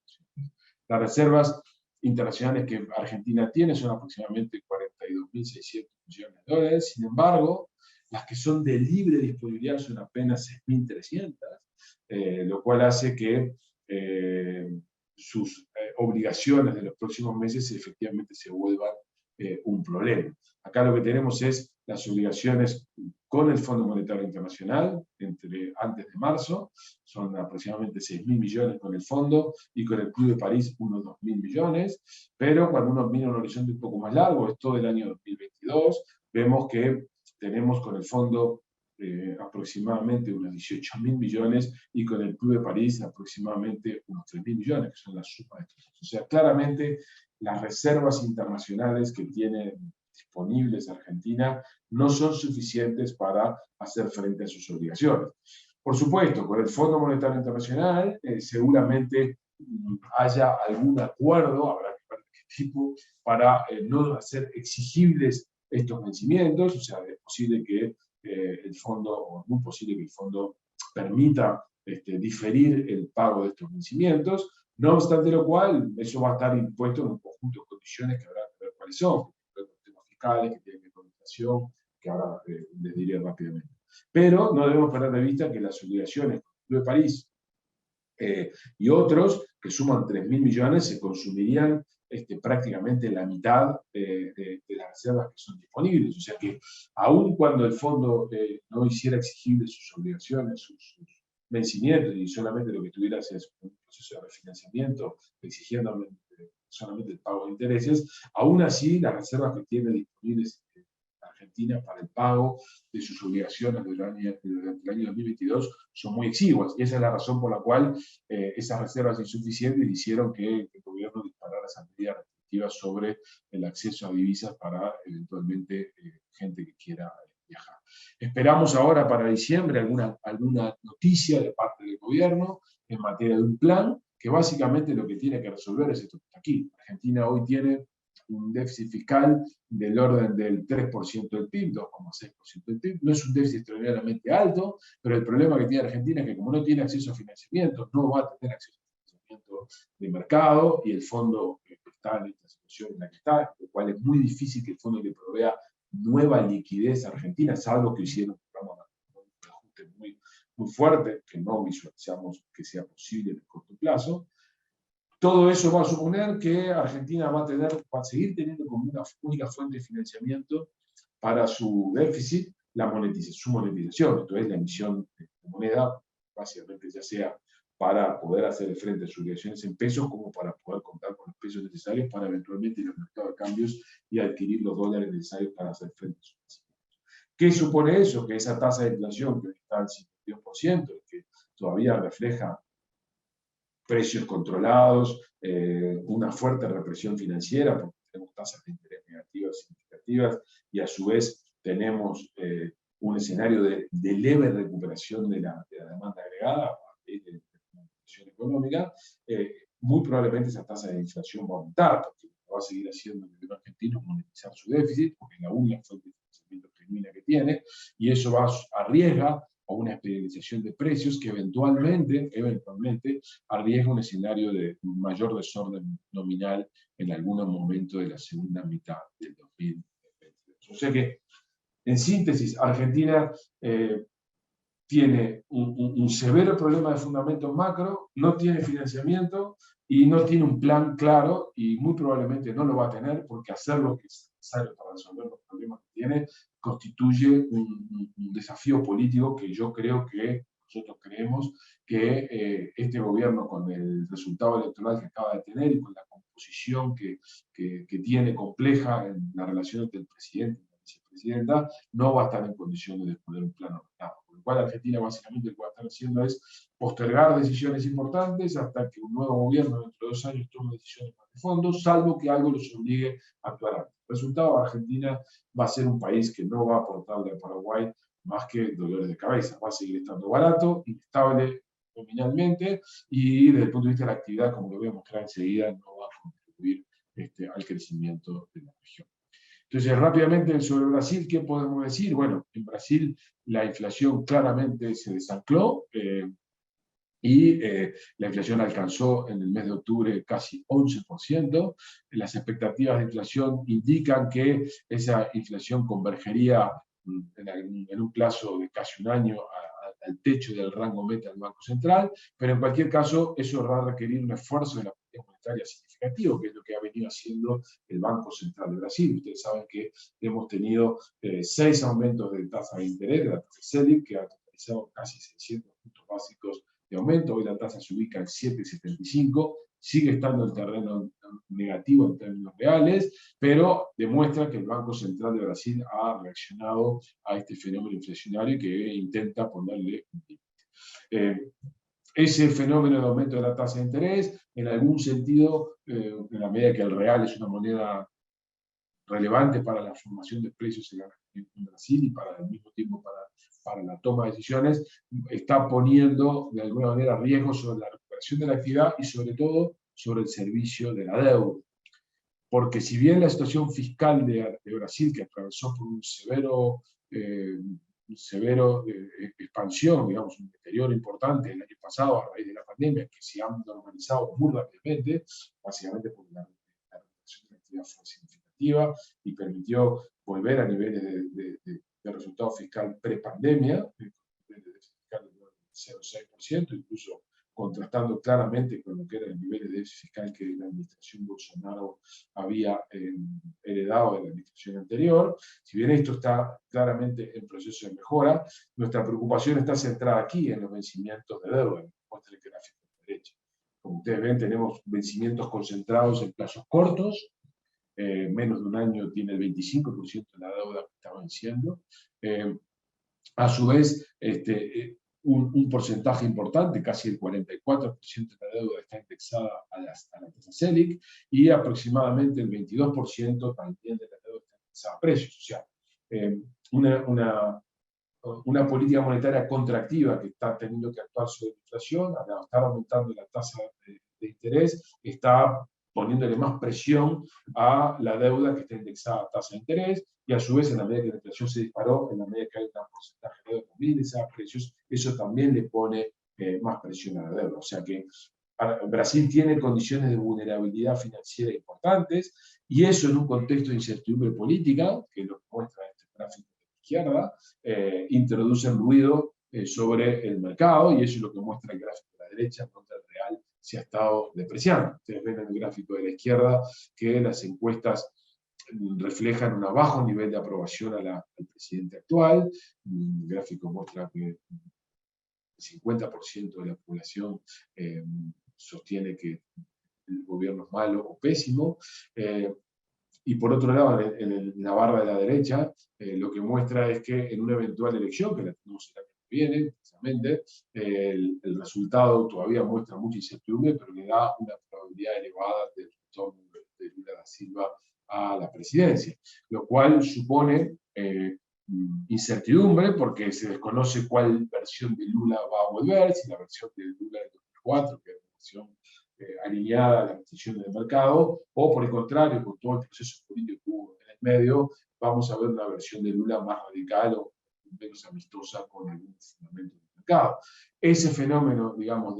Las reservas internacionales que Argentina tiene son aproximadamente 42.600 millones de dólares, sin embargo, las que son de libre disponibilidad son apenas 6.300, lo cual hace que sus obligaciones de los próximos meses efectivamente se vuelvan un problema. Acá lo que tenemos es las obligaciones con el Fondo Monetario Internacional antes de marzo, son aproximadamente 6.000 millones con el fondo, y con el Club de París unos 2.000 millones, pero cuando uno mira un horizonte un poco más largo, es todo el año 2022, vemos que tenemos con el fondo aproximadamente unos 18.000 millones y con el Club de París aproximadamente unos 3.000 millones, que son la suma de estos. O sea, claramente las reservas internacionales que tiene disponibles Argentina no son suficientes para hacer frente a sus obligaciones. Por supuesto, con el Fondo Monetario Internacional seguramente haya algún acuerdo, habrá que ver qué tipo, para no hacer exigibles estos vencimientos, o sea, es posible que el fondo, o muy posible que el fondo permita diferir el pago de estos vencimientos, no obstante lo cual, eso va a estar impuesto en un conjunto de condiciones que habrá que ver cuáles son, temas fiscales, que tienen que ver con inflación, que ahora les diré rápidamente. Pero no debemos perder de vista que las obligaciones de París y otros, que suman 3.000 millones, se consumirían prácticamente la mitad de las reservas que son disponibles. O sea que, aun cuando el fondo no hiciera exigibles sus obligaciones, sus vencimientos, y solamente lo que tuviera es un proceso de refinanciamiento, exigiendo solamente el pago de intereses, aún así las reservas que tiene disponibles Argentina para el pago de sus obligaciones durante el año 2022 son muy exiguas, y esa es la razón por la cual esas reservas insuficientes hicieron que el gobierno disparara esas medidas restrictivas sobre el acceso a divisas para eventualmente gente que quiera viajar. Esperamos ahora para diciembre alguna noticia de parte del gobierno en materia de un plan que básicamente lo que tiene que resolver es esto que está aquí. Argentina hoy tiene un déficit fiscal del orden del 3% del PIB, 2,6% del PIB. No es un déficit extraordinariamente alto, pero el problema que tiene Argentina es que como no tiene acceso a financiamiento, no va a tener acceso a financiamiento de mercado, y el fondo está en esta situación en la que está, lo cual es muy difícil que el fondo le provea nueva liquidez a Argentina, salvo que hicieron un ajuste muy fuerte, que no visualizamos que sea posible en el corto plazo. Todo eso va a suponer que Argentina va a seguir teniendo como una única fuente de financiamiento para su déficit su monetización, entonces la emisión de moneda, básicamente ya sea para poder hacer frente a sus obligaciones en pesos, como para poder contar con los pesos necesarios para eventualmente ir al mercado de cambios y adquirir los dólares necesarios para hacer frente a sus vencimientos. ¿Qué supone eso? Que esa tasa de inflación que está al 52%, que todavía refleja precios controlados, una fuerte represión financiera, porque tenemos tasas de interés negativas significativas, y a su vez tenemos un escenario de leve recuperación de la demanda agregada a partir de la recuperación económica. Muy probablemente esa tasa de inflación va a aumentar, porque lo que va a seguir haciendo el gobierno argentino es monetizar su déficit, porque es la única fuente de financiamiento genuina que tiene, y eso arriesga a una estabilización de precios que eventualmente arriesga un escenario de mayor desorden nominal en algún momento de la segunda mitad del 2022. O sea que, en síntesis, Argentina tiene un severo problema de fundamentos macro, no tiene financiamiento y no tiene un plan claro, y muy probablemente no lo va a tener, porque hacer lo que es necesario para resolver los problemas que tiene constituye un desafío político que nosotros creemos que este gobierno, con el resultado electoral que acaba de tener y con la composición que tiene compleja en la relación entre el presidente y la vicepresidenta, no va a estar en condiciones de poner un plan ordenado. Por lo cual Argentina básicamente lo que va a estar haciendo es postergar decisiones importantes hasta que un nuevo gobierno dentro de 2 años tome decisiones más de fondo, salvo que algo los obligue a actuar antes. El resultado, Argentina va a ser un país que no va a aportarle a Paraguay más que dolores de cabeza. Va a seguir estando barato, inestable nominalmente, y desde el punto de vista de la actividad, como lo voy a mostrar enseguida, no va a contribuir al crecimiento de la región. Entonces, rápidamente sobre Brasil, ¿qué podemos decir? Bueno, en Brasil la inflación claramente se desancló, y la inflación alcanzó en el mes de octubre casi 11%. Las expectativas de inflación indican que esa inflación convergería en un plazo de casi un año al techo del rango meta del Banco Central, pero en cualquier caso eso va a requerir un esfuerzo de la política monetaria significativo, que es lo que ha venido haciendo el Banco Central de Brasil. Ustedes saben que hemos tenido 6 aumentos de tasa de interés, de la tasa Selic, que ha totalizado casi 600 puntos básicos de aumento. Hoy la tasa se ubica en 7,75, sigue estando en terreno negativo en términos reales, pero demuestra que el Banco Central de Brasil ha reaccionado a este fenómeno inflacionario y que intenta ponerle un límite. Ese fenómeno de aumento de la tasa de interés, en algún sentido, en la medida que el real es una moneda relevante para la formación de precios en Brasil y para, al mismo tiempo para la toma de decisiones, está poniendo de alguna manera riesgos sobre la recuperación de la actividad y sobre todo sobre el servicio de la deuda. Porque si bien la situación fiscal de Brasil, que atravesó por un severo expansión, digamos, un deterioro importante el año pasado a raíz de la pandemia, que se han normalizado muy rápidamente, básicamente porque la recuperación de la actividad fue significativa y permitió volver a niveles de resultado fiscal pre-pandemia, de déficit fiscal del 0,6%, incluso contrastando claramente con lo que era el nivel de déficit fiscal que la administración Bolsonaro había heredado de la administración anterior. Si bien esto está claramente en proceso de mejora, nuestra preocupación está centrada aquí en los vencimientos de deuda, muestra el gráfico de la derecha. Como ustedes ven, tenemos vencimientos concentrados en plazos cortos, menos de un año tiene el 25% de la deuda que está venciendo. A su vez, un porcentaje importante, casi el 44% de la deuda está indexada a la tasa Selic y aproximadamente el 22% también de la deuda está indexada a precios. O sea, una política monetaria contractiva que está teniendo que actuar sobre la inflación, al estar aumentando la tasa de interés, está poniéndole más presión a la deuda que está indexada a tasa de interés, y a su vez, en la medida que la inflación se disparó, en la medida que hay un porcentaje de deuda también indexada a precios, eso también le pone más presión a la deuda. O sea que Brasil tiene condiciones de vulnerabilidad financiera importantes, y eso en un contexto de incertidumbre política, que es lo que muestra este gráfico de la izquierda, introducen ruido sobre el mercado, y eso es lo que muestra el gráfico de la derecha, donde el real se ha estado depreciando. Ustedes ven en el gráfico de la izquierda que las encuestas reflejan un bajo nivel de aprobación al presidente actual. El gráfico muestra que el 50% de la población sostiene que el gobierno es malo o pésimo. Y por otro lado, en la barra de la derecha, lo que muestra es que en una eventual elección, que la tenemos el año que viene, precisamente, el resultado todavía muestra mucha incertidumbre, pero le da una probabilidad elevada del retorno de Lula da Silva a la presidencia, lo cual supone incertidumbre porque se desconoce cuál versión de Lula va a volver, si la versión de Lula de 2004, que es la versión alineada a las restricciones del mercado, o por el contrario, con todo el proceso político que hubo en el medio, vamos a ver una versión de Lula más radical o menos amistosa con algunos fundamentos del mercado. Ese fenómeno, digamos,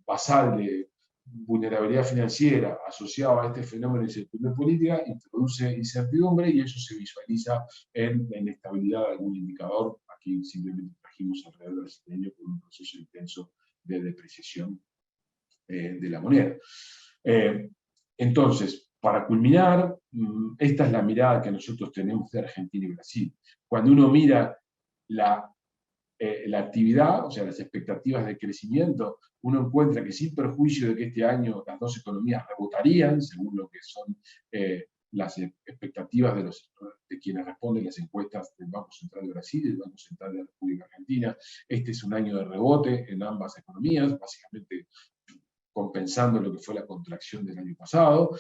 basal de vulnerabilidad financiera asociado a este fenómeno de incertidumbre política introduce incertidumbre, y eso se visualiza en la inestabilidad de algún indicador. Aquí simplemente trajimos alrededor brasileño con un proceso intenso de depreciación de la moneda. Entonces, para culminar, esta es la mirada que nosotros tenemos de Argentina y Brasil. Cuando uno mira la actividad, o sea, las expectativas de crecimiento, uno encuentra que sin perjuicio de que este año las dos economías rebotarían, según lo que son las expectativas de quienes responden las encuestas del Banco Central de Brasil y del Banco Central de la República Argentina. Este es un año de rebote en ambas economías, básicamente compensando lo que fue la contracción del año pasado.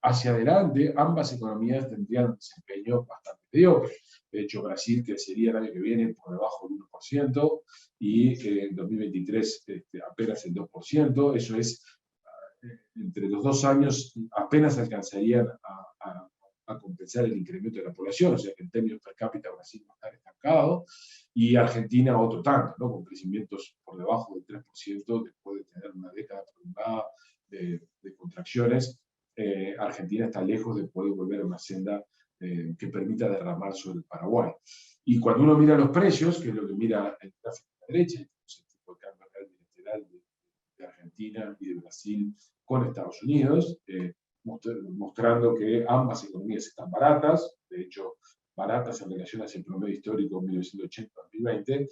Hacia adelante, ambas economías tendrían un desempeño bastante mediocre. De hecho, Brasil crecería el año que viene por debajo del 1%, y en 2023 apenas el 2%. Eso es, entre los 2 años apenas alcanzarían a compensar el incremento de la población, o sea que en términos per cápita Brasil va a estar estancado, y Argentina otro tanto, ¿no? Con crecimientos por debajo del 3% después de tener una década prolongada de contracciones. Argentina está lejos de poder volver a una senda que permita derramar sobre el Paraguay. Y cuando uno mira los precios, que es lo que mira el gráfico de la derecha, el tipo de cambio real bilateral de Argentina y de Brasil con Estados Unidos, mostrando que ambas economías están baratas, de hecho, baratas en relación a ese promedio histórico 1980-2020,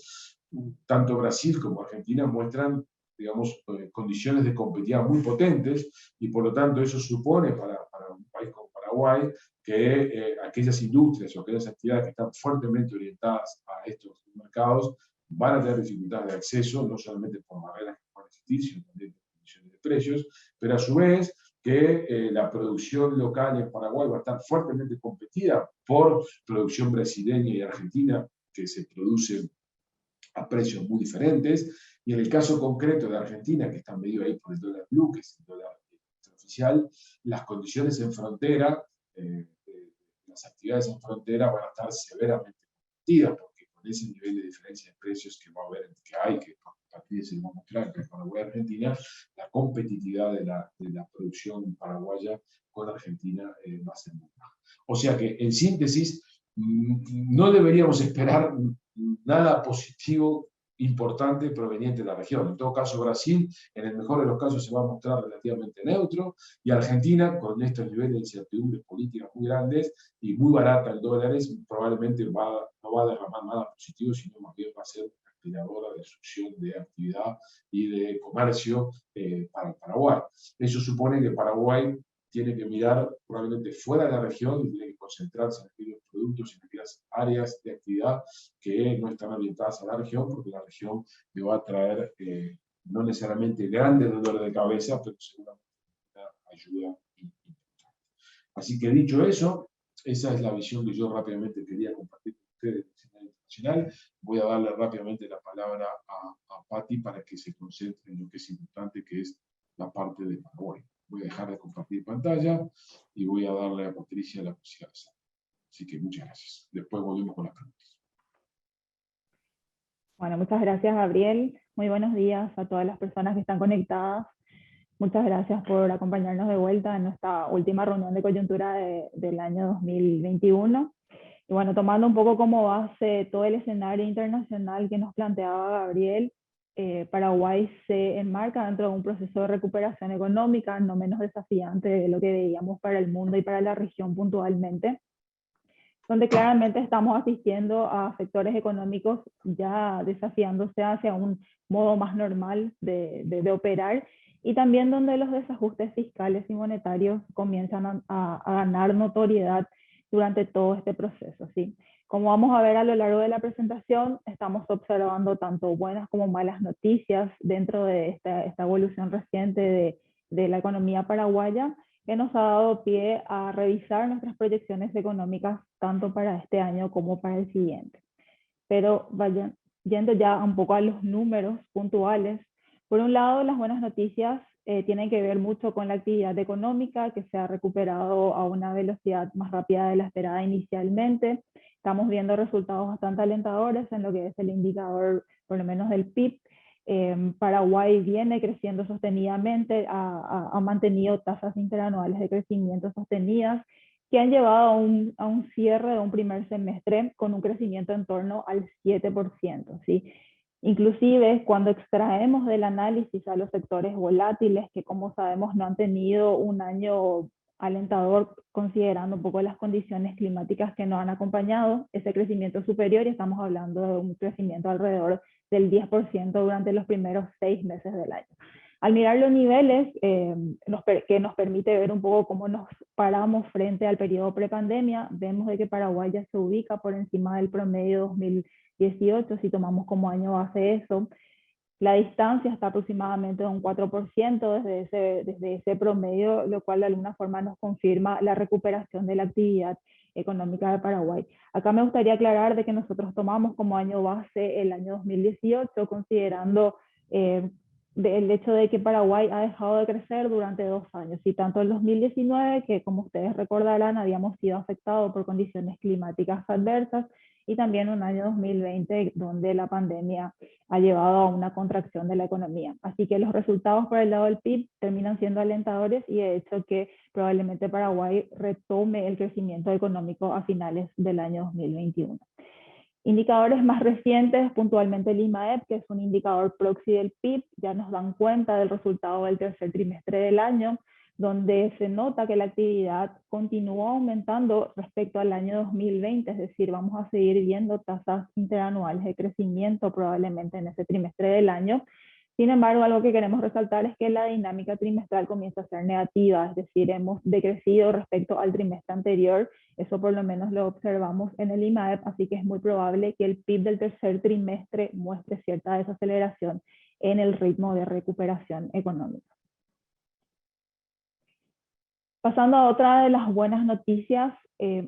tanto Brasil como Argentina muestran digamos, condiciones de competitividad muy potentes, y por lo tanto eso supone para un país como Paraguay que aquellas industrias o aquellas actividades que están fuertemente orientadas a estos mercados van a tener dificultades de acceso, no solamente por barreras que pueden existir, sino también por condiciones de precios, pero a su vez que la producción local en Paraguay va a estar fuertemente competida por producción brasileña y argentina, que se produce a precios muy diferentes, y en el caso concreto de Argentina, que está medido ahí por el dólar blue, que es el dólar oficial, las condiciones en frontera, las actividades en frontera van a estar severamente competidas, porque con ese nivel de diferencia de precios que va a haber, que hay, que a partir de se va a mostrar entre Paraguay y Argentina, la competitividad de la producción paraguaya con Argentina va a ser muy baja. O sea que, en síntesis, no deberíamos esperar nada positivo importante proveniente de la región. En todo caso, Brasil, en el mejor de los casos, se va a mostrar relativamente neutro, y Argentina, con estos niveles de incertidumbre política muy grandes y muy barata en dólares, probablemente no va a derramar nada positivo, sino más bien va a ser una aceleradora de destrucción de actividad y de comercio para Paraguay. Eso supone que Paraguay tiene que mirar probablemente fuera de la región y tiene que concentrarse en aquellos productos y en aquellas áreas de actividad que no están orientadas a la región, porque la región le va a traer no necesariamente grandes dolores de cabeza, pero seguramente una ayuda importante. Así que dicho eso, esa es la visión que yo rápidamente quería compartir con ustedes del escenario internacional. Voy a darle rápidamente la palabra a Patti para que se concentre en lo que es importante, que es la parte de Paraguay. Voy a dejar de compartir pantalla y voy a darle a Patricia la posibilidad de hacerlo. Así que muchas gracias. Después volvemos con las preguntas.
Bueno, muchas gracias, Gabriel. Muy buenos días a todas las personas que están conectadas. Muchas gracias por acompañarnos de vuelta en nuestra última reunión de coyuntura del año 2021. Y bueno, tomando un poco como base todo el escenario internacional que nos planteaba Gabriel, Paraguay se enmarca dentro de un proceso de recuperación económica no menos desafiante de lo que veíamos para el mundo y para la región puntualmente, donde claramente estamos asistiendo a sectores económicos ya desafiándose hacia un modo más normal de operar, y también donde los desajustes fiscales y monetarios comienzan a ganar notoriedad durante todo este proceso, ¿sí? Como vamos a ver a lo largo de la presentación, estamos observando tanto buenas como malas noticias dentro de esta evolución reciente de la economía paraguaya, que nos ha dado pie a revisar nuestras proyecciones económicas tanto para este año como para el siguiente. Pero yendo ya un poco a los números puntuales, por un lado, las buenas noticias tienen que ver mucho con la actividad económica, que se ha recuperado a una velocidad más rápida de la esperada inicialmente. Estamos viendo resultados bastante alentadores en lo que es el indicador, por lo menos del PIB. Paraguay viene creciendo sostenidamente, ha mantenido tasas interanuales de crecimiento sostenidas, que han llevado a un cierre de un primer semestre con un crecimiento en torno al 7%, ¿sí? Inclusive, cuando extraemos del análisis a los sectores volátiles, que como sabemos no han tenido un año alentador considerando un poco las condiciones climáticas que nos han acompañado, ese crecimiento superior, y estamos hablando de un crecimiento alrededor del 10% durante los primeros 6 meses del año. Al mirar los niveles, que nos permite ver un poco cómo nos paramos frente al periodo prepandemia, vemos de que Paraguay ya se ubica por encima del promedio 2018, si tomamos como año base eso. La distancia está aproximadamente de un 4% desde ese promedio, lo cual de alguna forma nos confirma la recuperación de la actividad económica de Paraguay. Acá me gustaría aclarar de que nosotros tomamos como año base el año 2018, considerando el hecho de que Paraguay ha dejado de crecer durante 2 años, y tanto el 2019, que como ustedes recordarán, habíamos sido afectados por condiciones climáticas adversas, y también un año 2020 donde la pandemia ha llevado a una contracción de la economía. Así que los resultados por el lado del PIB terminan siendo alentadores, y de hecho que probablemente Paraguay retome el crecimiento económico a finales del año 2021. Indicadores más recientes, puntualmente el IMAEP, que es un indicador proxy del PIB, ya nos dan cuenta del resultado del tercer trimestre del año, donde se nota que la actividad continúa aumentando respecto al año 2020, es decir, vamos a seguir viendo tasas interanuales de crecimiento probablemente en ese trimestre del año, Sin embargo, algo que queremos resaltar es que la dinámica trimestral comienza a ser negativa, es decir, hemos decrecido respecto al trimestre anterior. Eso por lo menos lo observamos en el IMAEP, así que es muy probable que el PIB del tercer trimestre muestre cierta desaceleración en el ritmo de recuperación económica. Pasando a otra de las buenas noticias,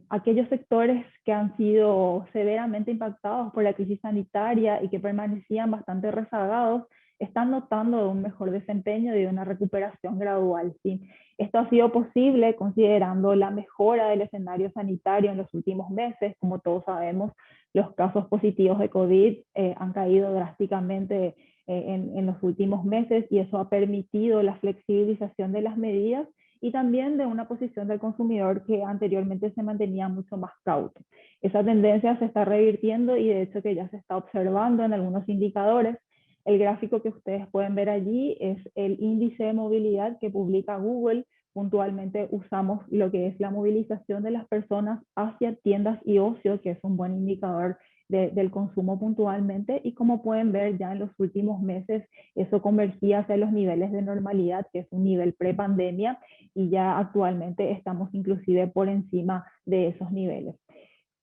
aquellos sectores que han sido severamente impactados por la crisis sanitaria y que permanecían bastante rezagados, están notando un mejor desempeño y de una recuperación gradual. ¿Sí? Esto ha sido posible considerando la mejora del escenario sanitario en los últimos meses. Como todos sabemos, los casos positivos de COVID han caído drásticamente en los últimos meses y eso ha permitido la flexibilización de las medidas y también de una posición del consumidor que anteriormente se mantenía mucho más cauto. Esa tendencia se está revirtiendo y de hecho que ya se está observando en algunos indicadores. El gráfico que ustedes pueden ver allí es el índice de movilidad que publica Google. Puntualmente usamos lo que es la movilización de las personas hacia tiendas y ocio, que es un buen indicador del consumo puntualmente, y como pueden ver ya en los últimos meses eso convergía hacia los niveles de normalidad, que es un nivel pre-pandemia, y ya actualmente estamos inclusive por encima de esos niveles.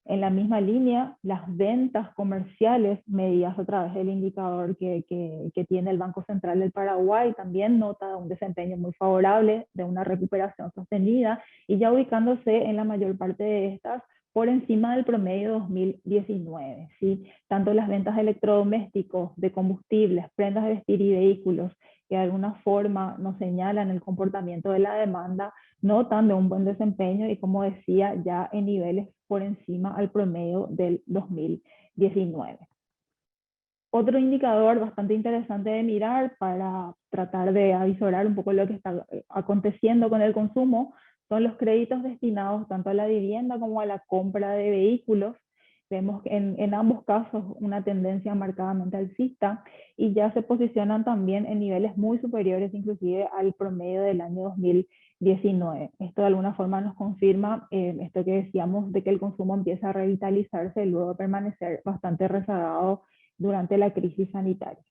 En la misma línea, las ventas comerciales medidas a través del indicador que tiene el Banco Central del Paraguay también nota un desempeño muy favorable, de una recuperación sostenida y ya ubicándose en la mayor parte de estas por encima del promedio 2019. ¿Sí? Tanto las ventas de electrodomésticos, de combustibles, prendas de vestir y vehículos, que de alguna forma nos señalan el comportamiento de la demanda, notan de un buen desempeño y, como decía, ya en niveles por encima al promedio del 2019. Otro indicador bastante interesante de mirar para tratar de avisorar un poco lo que está aconteciendo con el consumo son los créditos destinados tanto a la vivienda como a la compra de vehículos. Vemos en ambos casos una tendencia marcadamente alcista y ya se posicionan también en niveles muy superiores inclusive al promedio del año 2019. Esto de alguna forma nos confirma esto que decíamos de que el consumo empieza a revitalizarse luego de permanecer bastante rezagado durante la crisis sanitaria.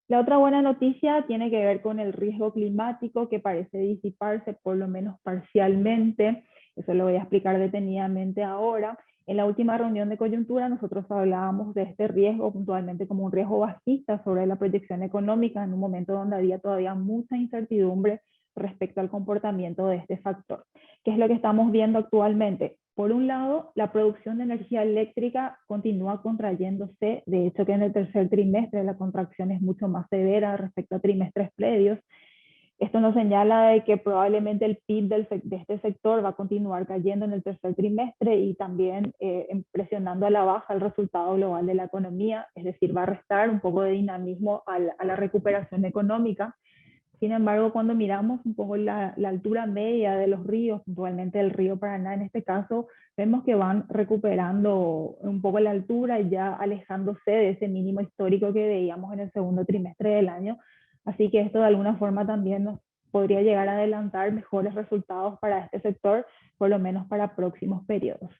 La otra buena noticia tiene que ver con el riesgo climático que parece disiparse por lo menos parcialmente. Eso lo voy a explicar detenidamente ahora. En la última reunión de coyuntura nosotros hablábamos de este riesgo puntualmente como un riesgo bajista sobre la proyección económica en un momento donde había todavía mucha incertidumbre respecto al comportamiento de este factor. ¿Qué es lo que estamos viendo actualmente? Por un lado, la producción de energía eléctrica continúa contrayéndose, de hecho que en el tercer trimestre la contracción es mucho más severa respecto a trimestres previos. Esto nos señala de que probablemente el PIB de este sector va a continuar cayendo en el tercer trimestre y también presionando a la baja el resultado global de la economía, es decir, va a restar un poco de dinamismo a la recuperación económica. Sin embargo, cuando miramos un poco la altura media de los ríos, puntualmente el río Paraná en este caso, vemos que van recuperando un poco la altura y ya alejándose de ese mínimo histórico que veíamos en el segundo trimestre del año. Así que esto de alguna forma también nos podría llegar a adelantar mejores resultados para este sector, por lo menos para próximos periodos.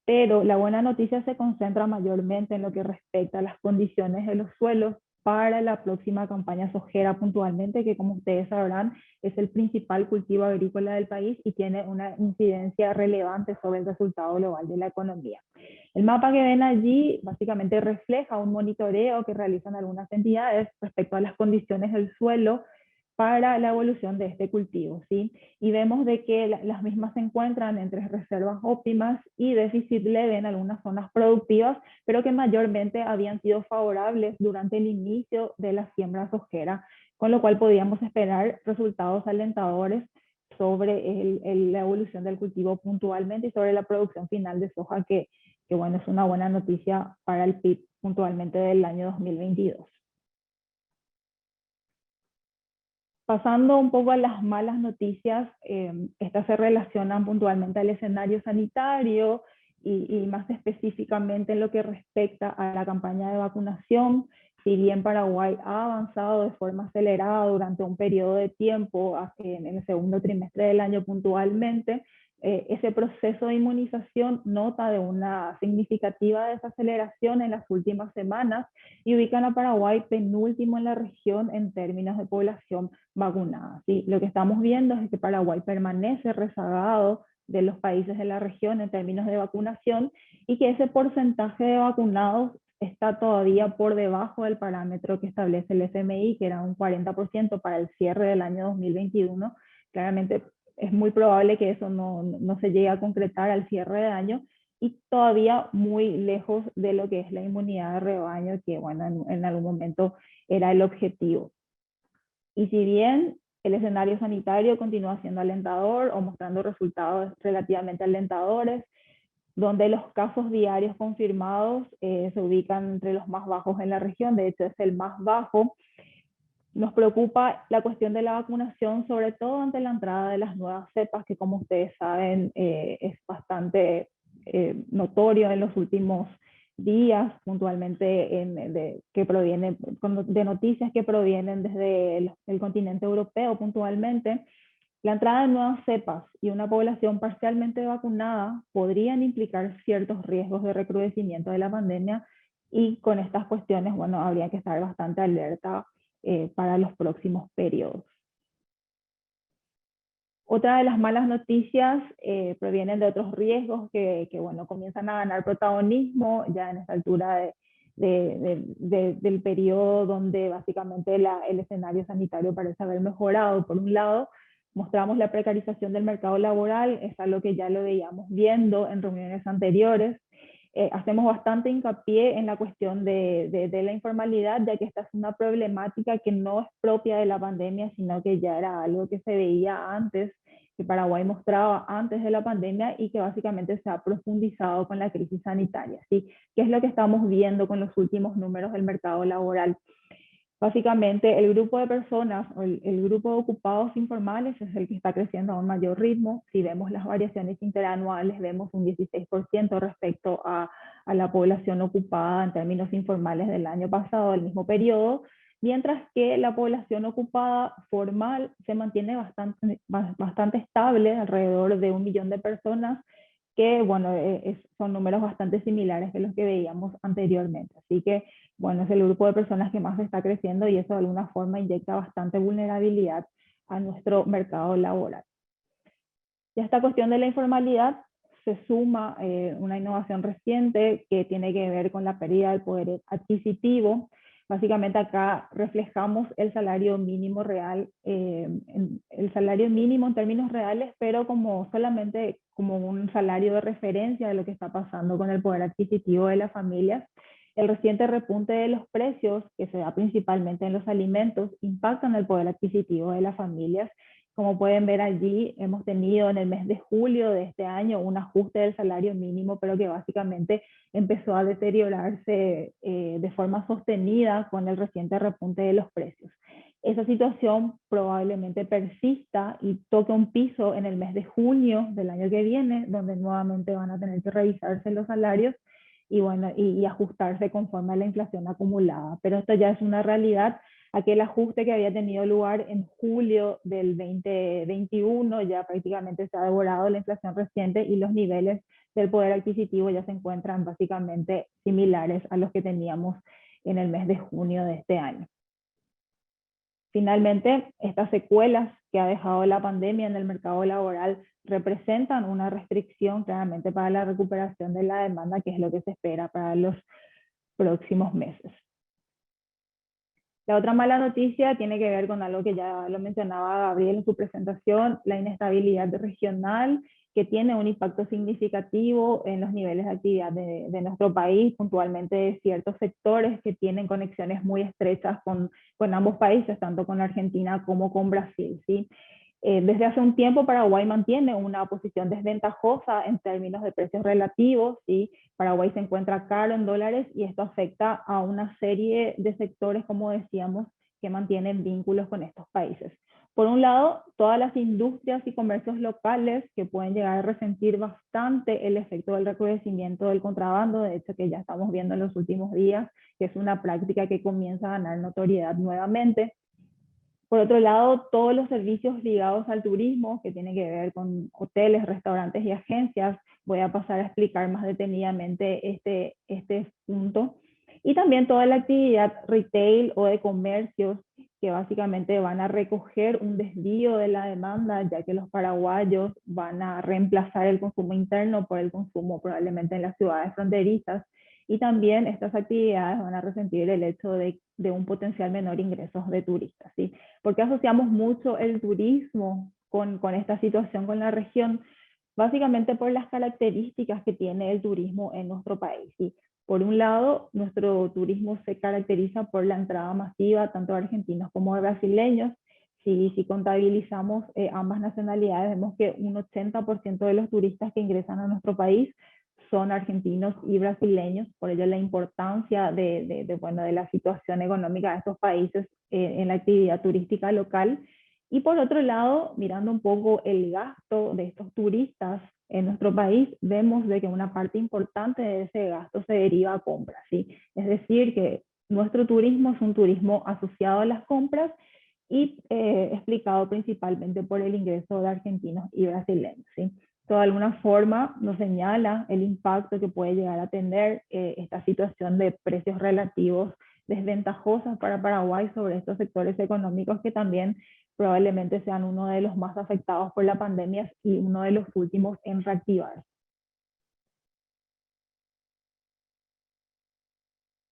Pero la buena noticia se concentra mayormente en lo que respecta a las condiciones de los suelos para la próxima campaña sojera puntualmente, que como ustedes sabrán es el principal cultivo agrícola del país y tiene una incidencia relevante sobre el resultado global de la economía. El mapa que ven allí básicamente refleja un monitoreo que realizan algunas entidades respecto a las condiciones del suelo para la evolución de este cultivo, ¿sí? Y vemos de que las mismas se encuentran entre reservas óptimas y déficit leve en algunas zonas productivas, pero que mayormente habían sido favorables durante el inicio de la siembra sojera, con lo cual podíamos esperar resultados alentadores sobre la evolución del cultivo puntualmente y sobre la producción final de soja, que bueno, es una buena noticia para el PIB puntualmente del año 2022. Pasando un poco a las malas noticias, estas se relacionan puntualmente al escenario sanitario y más específicamente en lo que respecta a la campaña de vacunación. Si bien Paraguay ha avanzado de forma acelerada durante un periodo de tiempo en el segundo trimestre del año puntualmente, ese proceso de inmunización nota de una significativa desaceleración en las últimas semanas y ubican a Paraguay penúltimo en la región en términos de población vacunada. ¿Sí? Lo que estamos viendo es que Paraguay permanece rezagado de los países de la región en términos de vacunación y que ese porcentaje de vacunados está todavía por debajo del parámetro que establece el FMI, que era un 40% para el cierre del año 2021. Claramente es muy probable que eso no se llegue a concretar al cierre de año y todavía muy lejos de lo que es la inmunidad de rebaño, que bueno, en algún momento era el objetivo. Y si bien el escenario sanitario continúa siendo alentador o mostrando resultados relativamente alentadores, donde los casos diarios confirmados se ubican entre los más bajos en la región, de hecho es el más bajo. Nos preocupa la cuestión de la vacunación, sobre todo ante la entrada de las nuevas cepas, que como ustedes saben es bastante notorio en los últimos días, puntualmente que proviene de noticias que provienen desde el continente europeo puntualmente. La entrada de nuevas cepas y una población parcialmente vacunada podrían implicar ciertos riesgos de recrudecimiento de la pandemia y con estas cuestiones, bueno, habría que estar bastante alerta para los próximos periodos. Otra de las malas noticias provienen de otros riesgos que, bueno, comienzan a ganar protagonismo ya en esta altura del periodo donde básicamente el escenario sanitario parece haber mejorado. Por un lado, mostramos la precarización del mercado laboral, es algo que ya lo veíamos viendo en reuniones anteriores. Hacemos bastante hincapié en la cuestión de la informalidad, ya que esta es una problemática que no es propia de la pandemia, sino que ya era algo que se veía antes, que Paraguay mostraba antes de la pandemia y que básicamente se ha profundizado con la crisis sanitaria. ¿Sí? ¿Qué es lo que estamos viendo con los últimos números del mercado laboral? Básicamente, el grupo de personas, o el grupo de ocupados informales es el que está creciendo a un mayor ritmo. Si vemos las variaciones interanuales, vemos un 16% respecto a la población ocupada en términos informales del año pasado, del mismo periodo, mientras que la población ocupada formal se mantiene bastante estable, alrededor de 1 millón de personas, que bueno, son números bastante similares que los que veíamos anteriormente. Así que bueno, es el grupo de personas que más está creciendo y eso de alguna forma inyecta bastante vulnerabilidad a nuestro mercado laboral. Y a esta cuestión de la informalidad se suma una innovación reciente que tiene que ver con la pérdida del poder adquisitivo. Básicamente acá reflejamos el salario mínimo real, el salario mínimo en términos reales, pero solamente como un salario de referencia de lo que está pasando con el poder adquisitivo de las familias. El reciente repunte de los precios, que se da principalmente en los alimentos, impactan el poder adquisitivo de las familias. Como pueden ver allí, hemos tenido en el mes de julio de este año un ajuste del salario mínimo, pero que básicamente empezó a deteriorarse de forma sostenida con el reciente repunte de los precios. Esa situación probablemente persista y toque un piso en el mes de junio del año que viene, donde nuevamente van a tener que revisarse los salarios y, bueno, y ajustarse conforme a la inflación acumulada. Pero esto ya es una realidad. Aquel ajuste que había tenido lugar en julio del 2021 ya prácticamente se ha devorado la inflación reciente y los niveles del poder adquisitivo ya se encuentran básicamente similares a los que teníamos en el mes de junio de este año. Finalmente, estas secuelas que ha dejado la pandemia en el mercado laboral representan una restricción claramente para la recuperación de la demanda, que es lo que se espera para los próximos meses. La otra mala noticia tiene que ver con algo que ya lo mencionaba Gabriel en su presentación, la inestabilidad regional, que tiene un impacto significativo en los niveles de actividad de nuestro país, puntualmente de ciertos sectores que tienen conexiones muy estrechas con ambos países, tanto con Argentina como con Brasil, ¿sí? Desde hace un tiempo Paraguay mantiene una posición desventajosa en términos de precios relativos, ¿sí? Paraguay se encuentra caro en dólares y esto afecta a una serie de sectores, como decíamos, que mantienen vínculos con estos países. Por un lado, todas las industrias y comercios locales que pueden llegar a resentir bastante el efecto del recrudecimiento del contrabando, de hecho que ya estamos viendo en los últimos días, que es una práctica que comienza a ganar notoriedad nuevamente. Por otro lado, todos los servicios ligados al turismo, que tienen que ver con hoteles, restaurantes y agencias, voy a pasar a explicar más detenidamente este punto. Y también toda la actividad retail o de comercios, que básicamente van a recoger un desvío de la demanda, ya que los paraguayos van a reemplazar el consumo interno por el consumo probablemente en las ciudades fronterizas. Y también estas actividades van a resentir el hecho de un potencial menor ingresos de turistas, ¿sí? Porque asociamos mucho el turismo con esta situación, con la región, básicamente por las características que tiene el turismo en nuestro país, ¿sí? Por un lado, nuestro turismo se caracteriza por la entrada masiva tanto de argentinos como de brasileños. Si contabilizamos ambas nacionalidades, vemos que un 80% de los turistas que ingresan a nuestro país son argentinos y brasileños, por ello la importancia de la situación económica de estos países en la actividad turística local. Y por otro lado, mirando un poco el gasto de estos turistas en nuestro país, vemos de que una parte importante de ese gasto se deriva a compras, ¿sí? Es decir, que nuestro turismo es un turismo asociado a las compras y explicado principalmente por el ingreso de argentinos y brasileños, ¿sí? Esto de alguna forma nos señala el impacto que puede llegar a tener esta situación de precios relativos desventajosos para Paraguay sobre estos sectores económicos que también probablemente sean uno de los más afectados por la pandemia y uno de los últimos en reactivar.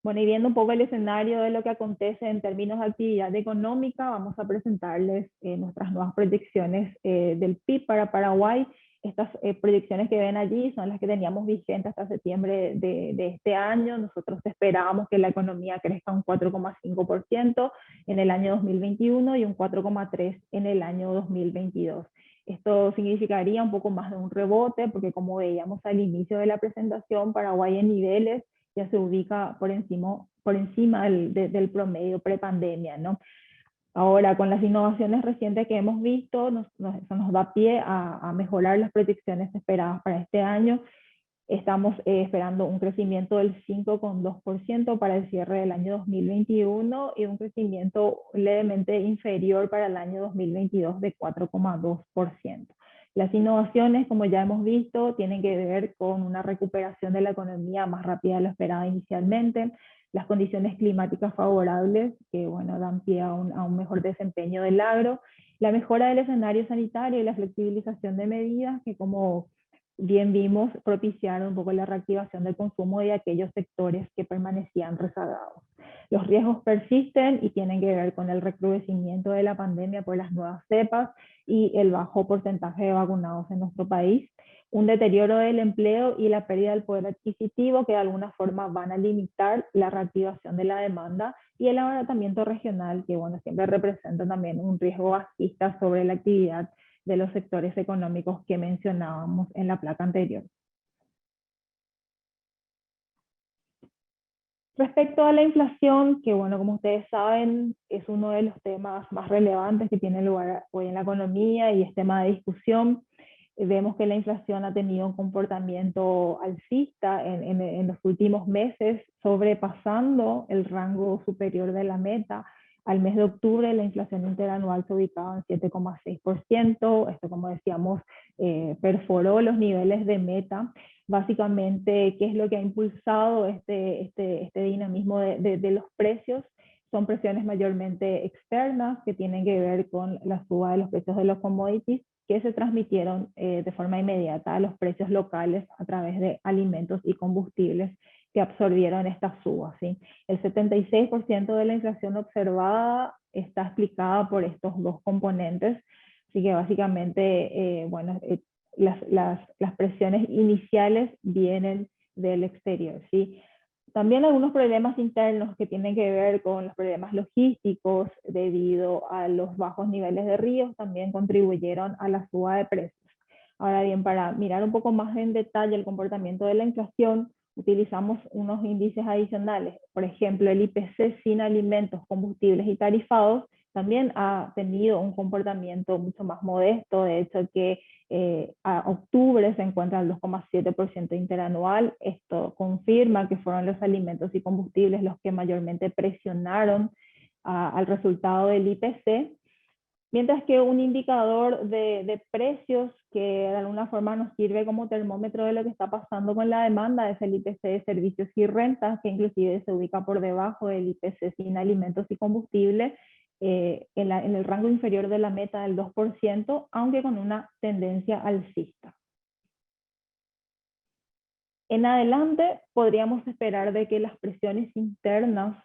Bueno, y viendo un poco el escenario de lo que acontece en términos de actividad económica, vamos a presentarles nuestras nuevas proyecciones del PIB para Paraguay. Estas proyecciones que ven allí son las que teníamos vigentes hasta septiembre de este año. Nosotros esperábamos que la economía crezca un 4,5% en el año 2021 y un 4,3% en el año 2022. Esto significaría un poco más de un rebote, porque como veíamos al inicio de la presentación, Paraguay en niveles ya se ubica por encima del promedio prepandemia, ¿no? Ahora, con las innovaciones recientes que hemos visto, eso nos da pie a mejorar las proyecciones esperadas para este año. Estamos esperando un crecimiento del 5,2% para el cierre del año 2021 y un crecimiento levemente inferior para el año 2022 de 4,2%. Las innovaciones, como ya hemos visto, tienen que ver con una recuperación de la economía más rápida de lo esperado inicialmente, las condiciones climáticas favorables, que bueno, dan pie a un mejor desempeño del agro, la mejora del escenario sanitario y la flexibilización de medidas que, como bien vimos, propiciaron un poco la reactivación del consumo de aquellos sectores que permanecían rezagados. Los riesgos persisten y tienen que ver con el recrudecimiento de la pandemia por las nuevas cepas y el bajo porcentaje de vacunados en nuestro país, un deterioro del empleo y la pérdida del poder adquisitivo que de alguna forma van a limitar la reactivación de la demanda, y el abaratamiento regional que bueno, siempre representa también un riesgo bajista sobre la actividad de los sectores económicos que mencionábamos en la placa anterior. Respecto a la inflación, que bueno, como ustedes saben, es uno de los temas más relevantes que tiene lugar hoy en la economía y es tema de discusión. Vemos que la inflación ha tenido un comportamiento alcista en los últimos meses, sobrepasando el rango superior de la meta. Al mes de octubre la inflación interanual se ubicaba en 7,6%. Esto, como decíamos, perforó los niveles de meta. Básicamente, ¿qué es lo que ha impulsado este dinamismo de los precios? Son presiones mayormente externas que tienen que ver con la suba de los precios de los commodities, que se transmitieron de forma inmediata a los precios locales a través de alimentos y combustibles que absorbieron esta suba, ¿sí? El 76% de la inflación observada está explicada por estos dos componentes, así que básicamente, las presiones iniciales vienen del exterior, ¿sí? También algunos problemas internos que tienen que ver con los problemas logísticos debido a los bajos niveles de ríos también contribuyeron a la suba de precios. Ahora bien, para mirar un poco más en detalle el comportamiento de la inflación, utilizamos unos índices adicionales. Por ejemplo, el IPC sin alimentos, combustibles y tarifados también ha tenido un comportamiento mucho más modesto. De hecho, que a octubre se encuentra al 2,7% interanual. Esto confirma que fueron los alimentos y combustibles los que mayormente presionaron al resultado del IPC. Mientras que un indicador de precios que de alguna forma nos sirve como termómetro de lo que está pasando con la demanda es el IPC de servicios y rentas, que inclusive se ubica por debajo del IPC sin alimentos y combustible, en el rango inferior de la meta del 2%, aunque con una tendencia alcista. En adelante podríamos esperar de que las presiones internas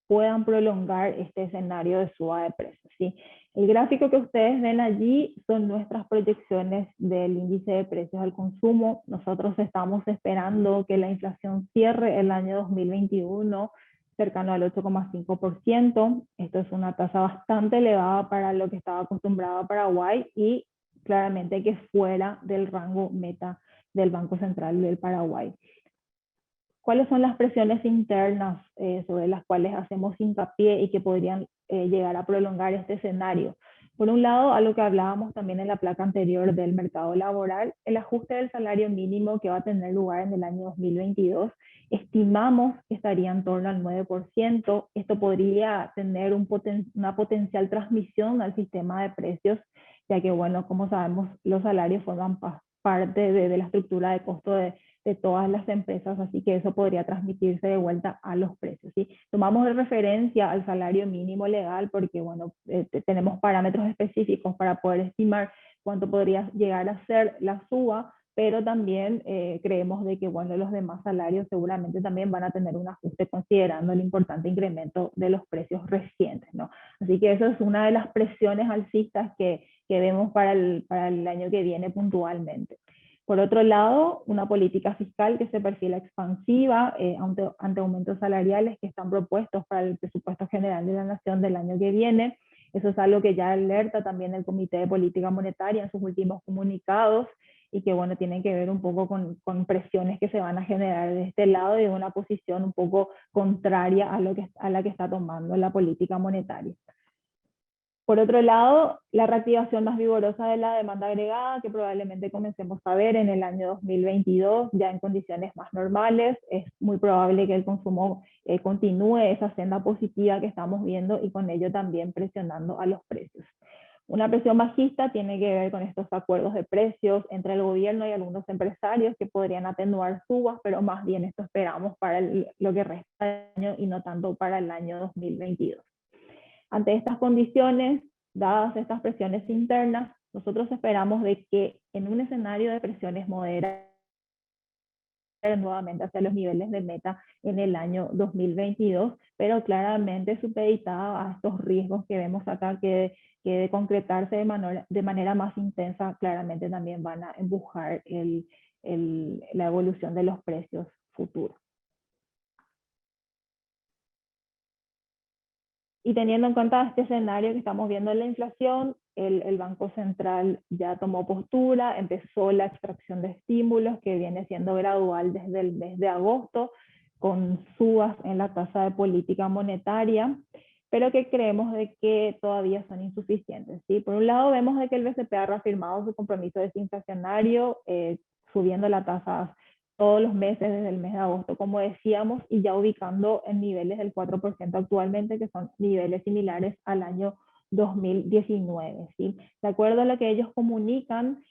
puedan prolongar este escenario de suba de precios, ¿sí? El gráfico que ustedes ven allí son nuestras proyecciones del índice de precios al consumo. Nosotros estamos esperando que la inflación cierre el año 2021 cercano al 8,5%. Esto es una tasa bastante elevada para lo que estaba acostumbrado Paraguay y claramente que fuera del rango meta del Banco Central del Paraguay. ¿Cuáles son las presiones internas sobre las cuales hacemos hincapié y que podrían llegar a prolongar este escenario? Por un lado, a lo que hablábamos también en la placa anterior del mercado laboral, el ajuste del salario mínimo que va a tener lugar en el año 2022, estimamos que estaría en torno al 9%. Esto podría tener una potencial transmisión al sistema de precios, ya que, bueno, como sabemos, los salarios forman parte de la estructura de costo de todas las empresas, así que eso podría transmitirse de vuelta a los precios, ¿sí? Tomamos de referencia al salario mínimo legal porque, bueno, tenemos parámetros específicos para poder estimar cuánto podría llegar a ser la suba, pero también creemos de que, bueno, los demás salarios seguramente también van a tener un ajuste considerando el importante incremento de los precios recientes, ¿no? Así que eso es una de las presiones alcistas que vemos para el año que viene puntualmente. Por otro lado, una política fiscal que se perfila expansiva ante aumentos salariales que están propuestos para el presupuesto general de la Nación del año que viene. Eso es algo que ya alerta también el Comité de Política Monetaria en sus últimos comunicados y que, bueno, tienen que ver un poco con presiones que se van a generar de este lado y de una posición un poco contraria a la que está tomando la política monetaria. Por otro lado, la reactivación más vigorosa de la demanda agregada, que probablemente comencemos a ver en el año 2022, ya en condiciones más normales. Es muy probable que el consumo continúe esa senda positiva que estamos viendo y con ello también presionando a los precios. Una presión bajista tiene que ver con estos acuerdos de precios entre el gobierno y algunos empresarios que podrían atenuar subas, pero más bien esto esperamos para lo que resta del año y no tanto para el año 2022. Ante estas condiciones, dadas estas presiones internas, nosotros esperamos de que en un escenario de presiones moderadas nuevamente hacia los niveles de meta en el año 2022, pero claramente supeditada a estos riesgos que vemos acá que de concretarse de manera más intensa, claramente también van a empujar la evolución de los precios futuros. Y teniendo en cuenta este escenario que estamos viendo en la inflación, el Banco Central ya tomó postura, empezó la extracción de estímulos que viene siendo gradual desde el mes de agosto, con subas en la tasa de política monetaria, pero que creemos de que todavía son insuficientes, ¿sí? Por un lado vemos de que el BCP ha reafirmado su compromiso desinflacionario, subiendo la tasa todos los meses desde el mes de agosto, como decíamos, y ya ubicando en niveles del 4% actualmente, que son niveles similares al año 2019. ¿Sí? De acuerdo a lo que ellos comunican,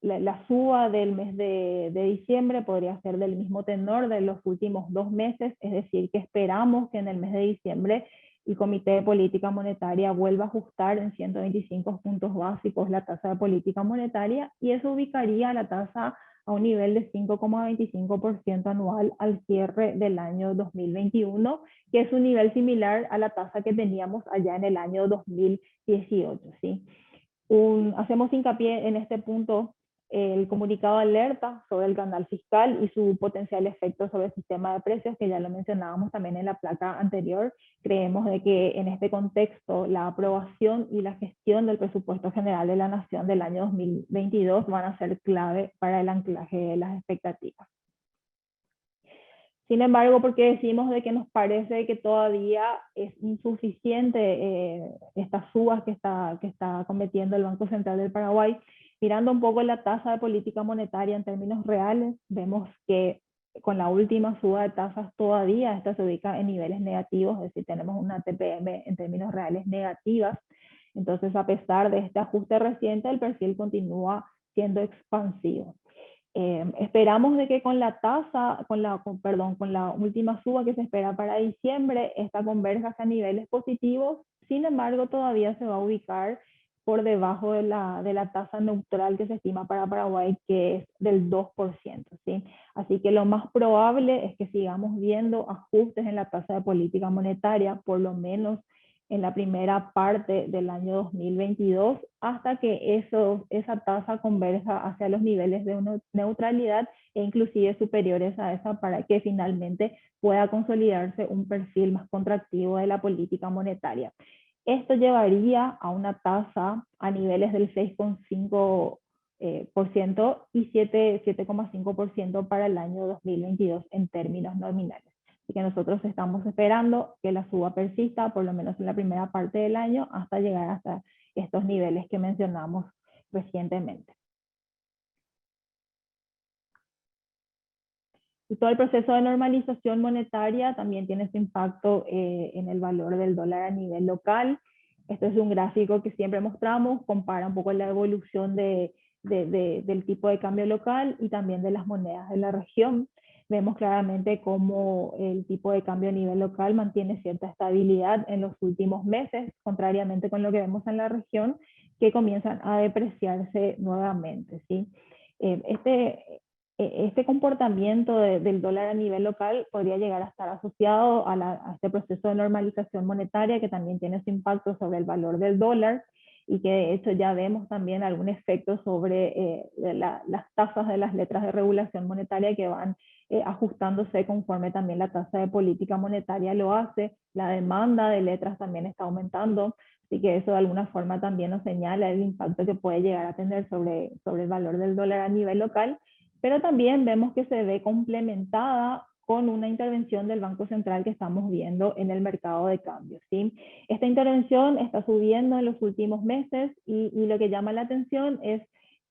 la suba del mes de diciembre podría ser del mismo tenor de los últimos 2 meses, es decir, que esperamos que en el mes de diciembre el Comité de Política Monetaria vuelva a ajustar en 125 puntos básicos la tasa de política monetaria y eso ubicaría la tasa a un nivel de 5,25% anual al cierre del año 2021, que es un nivel similar a la tasa que teníamos allá en el año 2018. ¿Sí? Hacemos hincapié en este punto el comunicado alerta sobre el canal fiscal y su potencial efecto sobre el sistema de precios, que ya lo mencionábamos también en la placa anterior. Creemos de que en este contexto la aprobación y la gestión del presupuesto general de la Nación del año 2022 van a ser clave para el anclaje de las expectativas. Sin embargo, porque decimos de que nos parece que todavía es insuficiente estas subas que está cometiendo el Banco Central del Paraguay, mirando un poco la tasa de política monetaria en términos reales, vemos que con la última suba de tasas todavía esta se ubica en niveles negativos, es decir, tenemos una TPM en términos reales negativas. Entonces, a pesar de este ajuste reciente, el perfil continúa siendo expansivo. Esperamos de que con la tasa, con la última suba que se espera para diciembre, esta converja hacia niveles positivos. Sin embargo, todavía se va a ubicar por debajo de la tasa neutral que se estima para Paraguay, que es del 2%, ¿sí? Así que lo más probable es que sigamos viendo ajustes en la tasa de política monetaria, por lo menos en la primera parte del año 2022, hasta que esa tasa converja hacia los niveles de neutralidad e inclusive superiores a esa, para que finalmente pueda consolidarse un perfil más contractivo de la política monetaria. Esto llevaría a una tasa a niveles del 6,5% y 7,5% para el año 2022 en términos nominales. Así que nosotros estamos esperando que la suba persista, por lo menos en la primera parte del año, hasta llegar hasta estos niveles que mencionamos recientemente. Y todo el proceso de normalización monetaria también tiene su impacto en el valor del dólar a nivel local. Este es un gráfico que siempre mostramos, compara un poco la evolución del tipo de cambio local y también de las monedas de la región. Vemos claramente cómo el tipo de cambio a nivel local mantiene cierta estabilidad en los últimos meses, contrariamente con lo que vemos en la región, que comienzan a depreciarse nuevamente, ¿sí? Este comportamiento del dólar a nivel local podría llegar a estar asociado a este proceso de normalización monetaria, que también tiene su impacto sobre el valor del dólar, y que de hecho ya vemos también algún efecto sobre las tasas de las letras de regulación monetaria, que van ajustándose conforme también la tasa de política monetaria lo hace. La demanda de letras también está aumentando, así que eso de alguna forma también nos señala el impacto que puede llegar a tener sobre el valor del dólar a nivel local. Pero también vemos que se ve complementada con una intervención del Banco Central que estamos viendo en el mercado de cambios, ¿sí? Esta intervención está subiendo en los últimos meses, y lo que llama la atención es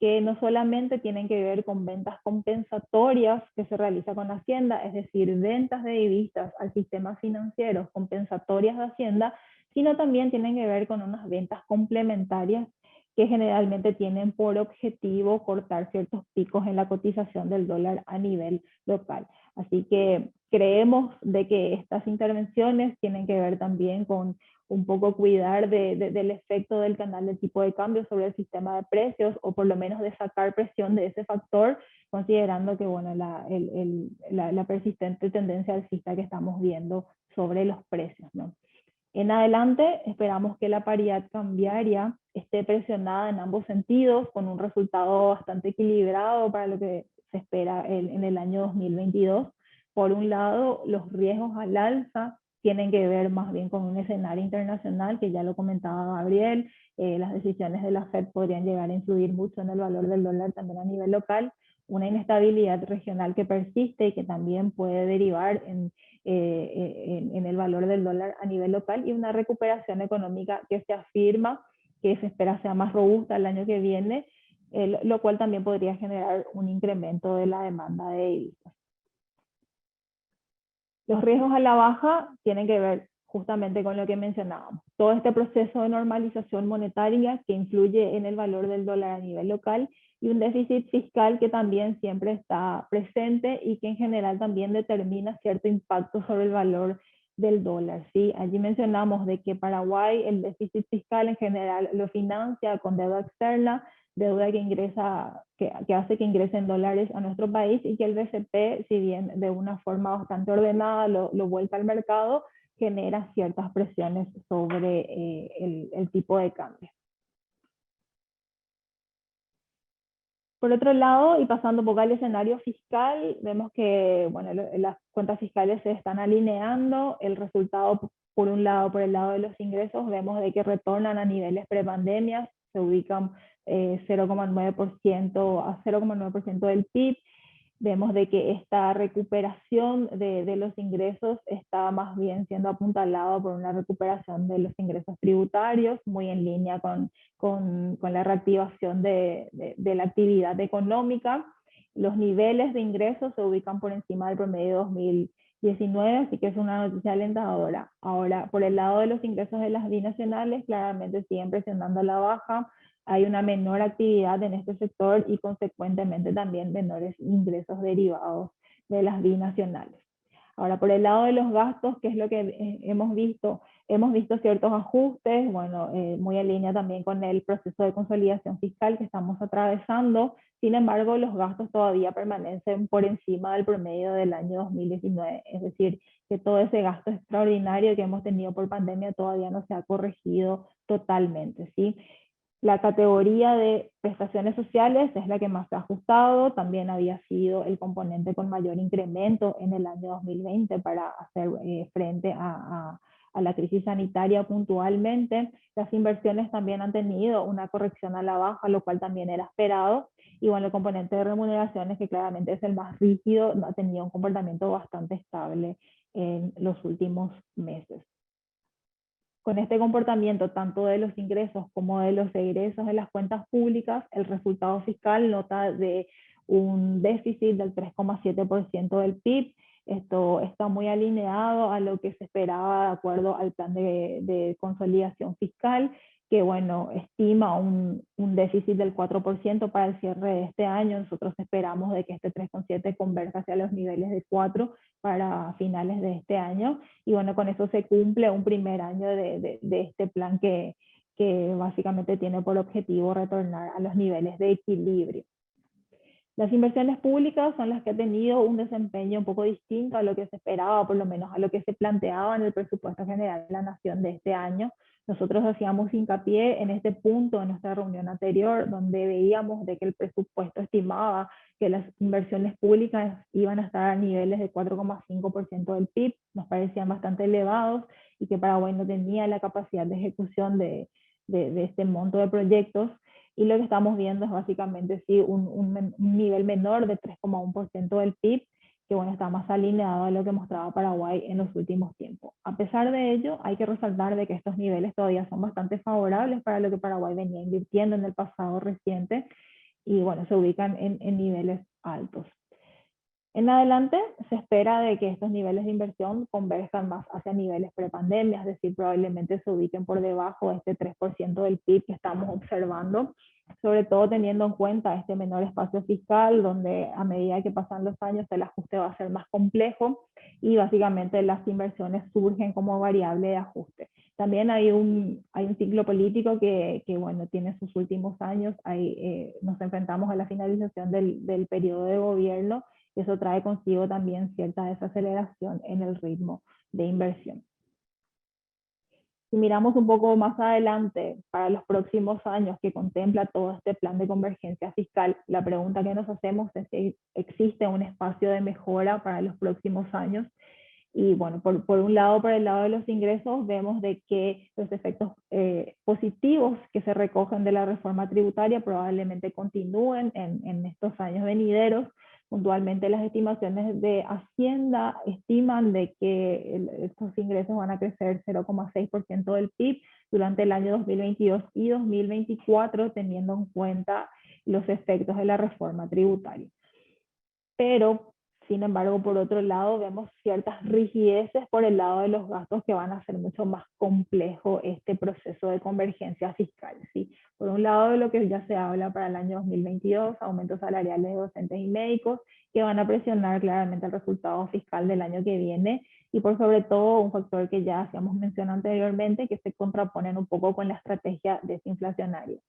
que no solamente tienen que ver con ventas compensatorias que se realiza con Hacienda, es decir, ventas de divisas al sistema financiero compensatorias de Hacienda, sino también tienen que ver con unas ventas complementarias que generalmente tienen por objetivo cortar ciertos picos en la cotización del dólar a nivel local. Así que creemos de que estas intervenciones tienen que ver también con un poco cuidar del efecto del canal de tipo de cambio sobre el sistema de precios, o por lo menos de sacar presión de ese factor, considerando que bueno, la persistente tendencia alcista que estamos viendo sobre los precios, ¿no? En adelante esperamos que la paridad cambiaria esté presionada en ambos sentidos, con un resultado bastante equilibrado para lo que se espera en el año 2022. Por un lado, los riesgos al alza tienen que ver más bien con un escenario internacional, que ya lo comentaba Gabriel. Las decisiones de la Fed podrían llegar a influir mucho en el valor del dólar también a nivel local. Una inestabilidad regional que persiste y que también puede derivar en el valor del dólar a nivel local, y una recuperación económica que se afirma, que se espera sea más robusta el año que viene, lo cual también podría generar un incremento de la demanda de divisas. Los riesgos a la baja tienen que ver justamente con lo que mencionábamos. Todo este proceso de normalización monetaria que influye en el valor del dólar a nivel local, y un déficit fiscal que también siempre está presente y que en general también determina cierto impacto sobre el valor del dólar, ¿sí? Allí mencionamos de que Paraguay el déficit fiscal en general lo financia con deuda externa, deuda que ingresa, que hace que ingresen dólares a nuestro país, y que el BCP, si bien de una forma bastante ordenada lo vuelca al mercado, genera ciertas presiones sobre el tipo de cambio. Por otro lado, y pasando un poco al escenario fiscal, vemos que bueno, las cuentas fiscales se están alineando. El resultado, por un lado, por el lado de los ingresos, vemos de que retornan a niveles prepandemias, se ubican 0,9% a 0,9% del PIB. Vemos de que esta recuperación de los ingresos está más bien siendo apuntalado por una recuperación de los ingresos tributarios, muy en línea con la reactivación de la actividad económica. Los niveles de ingresos se ubican por encima del promedio 2019, así que es una noticia alentadora. Ahora, por el lado de los ingresos de las binacionales, claramente siguen presionando a la baja, hay una menor actividad en este sector y consecuentemente también menores ingresos derivados de las binacionales. Ahora, por el lado de los gastos, ¿qué es lo que hemos visto? Hemos visto ciertos ajustes, bueno, muy en línea también con el proceso de consolidación fiscal que estamos atravesando. Sin embargo, los gastos todavía permanecen por encima del promedio del año 2019, es decir, que todo ese gasto extraordinario que hemos tenido por pandemia todavía no se ha corregido totalmente, ¿sí? La categoría de prestaciones sociales es la que más se ha ajustado, también había sido el componente con mayor incremento en el año 2020 para hacer frente a la crisis sanitaria puntualmente. Las inversiones también han tenido una corrección a la baja, lo cual también era esperado. Y bueno, el componente de remuneraciones, que claramente es el más rígido, ha tenido un comportamiento bastante estable en los últimos meses. Con este comportamiento, tanto de los ingresos como de los egresos de las cuentas públicas, el resultado fiscal nota de un déficit del 3,7% del PIB. Esto está muy alineado a lo que se esperaba de acuerdo al plan de consolidación fiscal, que bueno, estima un déficit del 4% para el cierre de este año. Nosotros esperamos de que este 3,7 converja hacia los niveles de 4 para finales de este año. Y bueno, con eso se cumple un primer año de este plan que básicamente tiene por objetivo retornar a los niveles de equilibrio. Las inversiones públicas son las que han tenido un desempeño un poco distinto a lo que se esperaba, por lo menos a lo que se planteaba en el presupuesto general de la Nación de este año. Nosotros hacíamos hincapié en este punto en nuestra reunión anterior, donde veíamos de que el presupuesto estimaba que las inversiones públicas iban a estar a niveles de 4,5% del PIB, nos parecían bastante elevados y que Paraguay no tenía la capacidad de ejecución de este monto de proyectos. Y lo que estamos viendo es básicamente sí, un nivel menor de 3,1% del PIB, que bueno, está más alineado a lo que mostraba Paraguay en los últimos tiempos. A pesar de ello, hay que resaltar de que estos niveles todavía son bastante favorables para lo que Paraguay venía invirtiendo en el pasado reciente y bueno, se ubican en niveles altos. En adelante se espera de que estos niveles de inversión converjan más hacia niveles prepandemia, es decir, probablemente se ubiquen por debajo de este 3% del PIB que estamos observando, sobre todo teniendo en cuenta este menor espacio fiscal, donde a medida que pasan los años el ajuste va a ser más complejo y básicamente las inversiones surgen como variable de ajuste. También hay un ciclo político que bueno, tiene sus últimos años, nos enfrentamos a la finalización del periodo de gobierno, y eso trae consigo también cierta desaceleración en el ritmo de inversión. Si miramos un poco más adelante, para los próximos años que contempla todo este plan de convergencia fiscal, la pregunta que nos hacemos es si existe un espacio de mejora para los próximos años. Y bueno, por un lado, por el lado de los ingresos, vemos de que los efectos positivos que se recogen de la reforma tributaria probablemente continúen en estos años venideros. Puntualmente las estimaciones de Hacienda estiman de que estos ingresos van a crecer 0,6% del PIB durante el año 2022 y 2024, teniendo en cuenta los efectos de la reforma tributaria. Pero sin embargo, por otro lado, vemos ciertas rigideces por el lado de los gastos que van a hacer mucho más complejo este proceso de convergencia fiscal, ¿sí? Por un lado, de lo que ya se habla para el año 2022, aumentos salariales de docentes y médicos, que van a presionar claramente el resultado fiscal del año que viene, y por sobre todo un factor que ya hacíamos mención anteriormente, que se contraponen un poco con la estrategia desinflacionaria.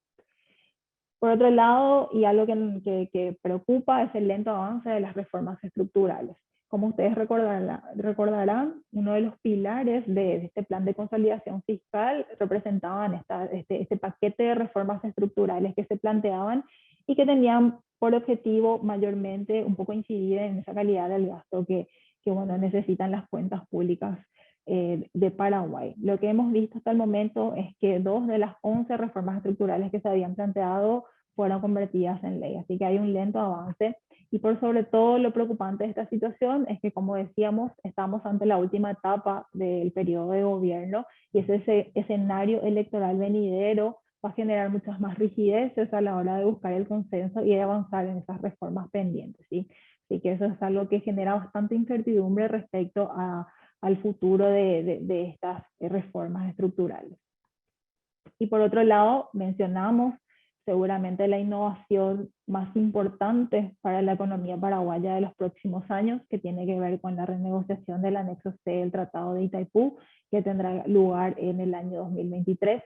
Por otro lado, y algo que preocupa es el lento avance de las reformas estructurales. Como ustedes recordarán, uno de los pilares de este plan de consolidación fiscal representaban este paquete de reformas estructurales que se planteaban y que tenían por objetivo mayormente un poco incidir en esa calidad del gasto que bueno, necesitan las cuentas públicas de Paraguay. Lo que hemos visto hasta el momento es que 2 de las 11 reformas estructurales que se habían planteado fueron convertidas en ley, así que hay un lento avance y por sobre todo lo preocupante de esta situación es que, como decíamos, estamos ante la última etapa del periodo de gobierno y ese escenario electoral venidero va a generar muchas más rigideces a la hora de buscar el consenso y de avanzar en esas reformas pendientes, ¿sí? Así que eso es algo que genera bastante incertidumbre respecto al futuro de estas reformas estructurales. Y por otro lado, mencionamos seguramente la innovación más importante para la economía paraguaya de los próximos años, que tiene que ver con la renegociación del anexo C del Tratado de Itaipú, que tendrá lugar en el año 2023.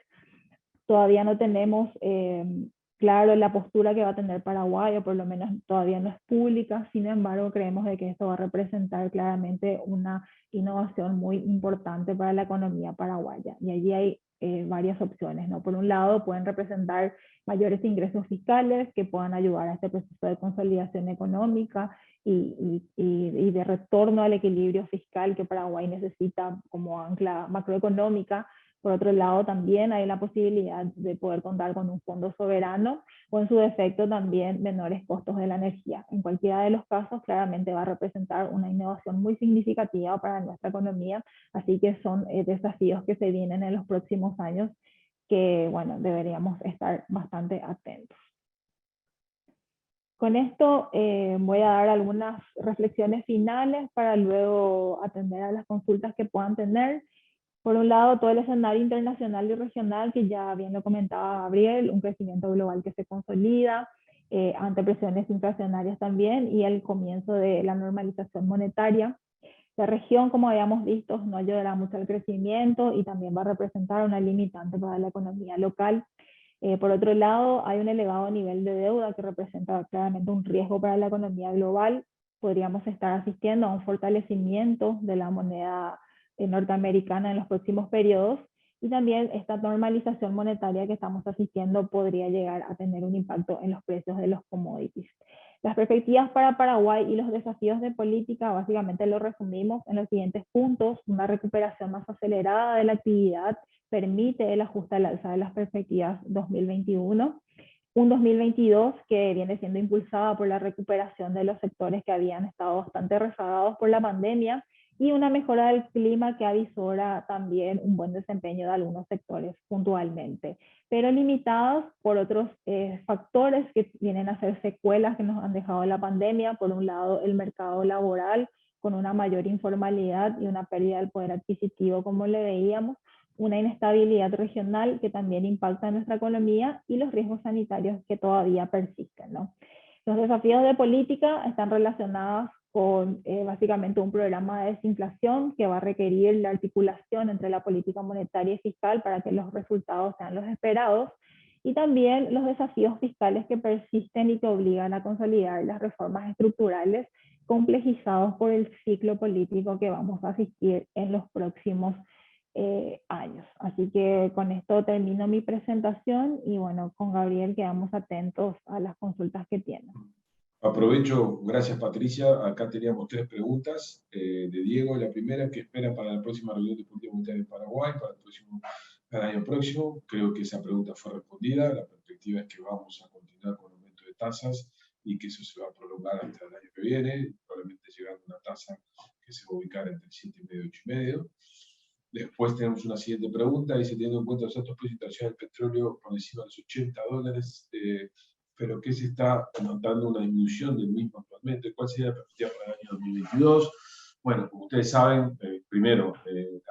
Todavía no tenemos claro la postura que va a tener Paraguay, o por lo menos todavía no es pública. Sin embargo, creemos de que esto va a representar claramente una innovación muy importante para la economía paraguaya. Y allí hay varias opciones, ¿no? Por un lado, pueden representar mayores ingresos fiscales que puedan ayudar a este proceso de consolidación económica y de retorno al equilibrio fiscal que Paraguay necesita como ancla macroeconómica. Por otro lado, también hay la posibilidad de poder contar con un fondo soberano o, en su defecto, también menores costos de la energía. En cualquiera de los casos, claramente va a representar una innovación muy significativa para nuestra economía, así que son desafíos que se vienen en los próximos años que, bueno, deberíamos estar bastante atentos. Con esto voy a dar algunas reflexiones finales para luego atender a las consultas que puedan tener. Por un lado, todo el escenario internacional y regional, que ya bien lo comentaba Gabriel, un crecimiento global que se consolida ante presiones inflacionarias también, y el comienzo de la normalización monetaria. La región, como habíamos visto, no ayudará mucho al crecimiento y también va a representar una limitante para la economía local. Por otro lado, hay un elevado nivel de deuda que representa claramente un riesgo para la economía global. Podríamos estar asistiendo a un fortalecimiento de la moneda norteamericana en los próximos periodos, y también esta normalización monetaria que estamos asistiendo podría llegar a tener un impacto en los precios de los commodities. Las perspectivas para Paraguay y los desafíos de política básicamente lo resumimos en los siguientes puntos: una recuperación más acelerada de la actividad permite el ajuste al alza de las perspectivas 2021, un 2022 que viene siendo impulsada por la recuperación de los sectores que habían estado bastante rezagados por la pandemia, y una mejora del clima que avisora también un buen desempeño de algunos sectores puntualmente, pero limitados por otros factores que vienen a ser secuelas que nos han dejado la pandemia. Por un lado, el mercado laboral con una mayor informalidad y una pérdida del poder adquisitivo, como le veíamos, una inestabilidad regional que también impacta en nuestra economía, y los riesgos sanitarios que todavía persisten, ¿no? Los desafíos de política están relacionados con básicamente un programa de desinflación que va a requerir la articulación entre la política monetaria y fiscal para que los resultados sean los esperados, y también los desafíos fiscales que persisten y que obligan a consolidar las reformas estructurales, complejizados por el ciclo político que vamos a asistir en los próximos años. Así que con esto termino mi presentación, y bueno, con Gabriel quedamos atentos a las consultas que tienen.
Aprovecho, gracias Patricia, acá teníamos 3 preguntas de Diego. La primera, ¿qué espera para la próxima reunión de política monetaria en Paraguay para el año próximo? Creo que esa pregunta fue respondida. La perspectiva es que vamos a continuar con el aumento de tasas y que eso se va a prolongar hasta el año que viene, probablemente llegando a una tasa que se va a ubicar entre 7,5 y 8,5. Después tenemos una siguiente pregunta, dice: teniendo en cuenta los altos precios internacionales del petróleo por encima de los $80, pero que se está notando una disminución del mismo actualmente, ¿cuál sería la perspectiva para el año 2022? Bueno, como ustedes saben, primero,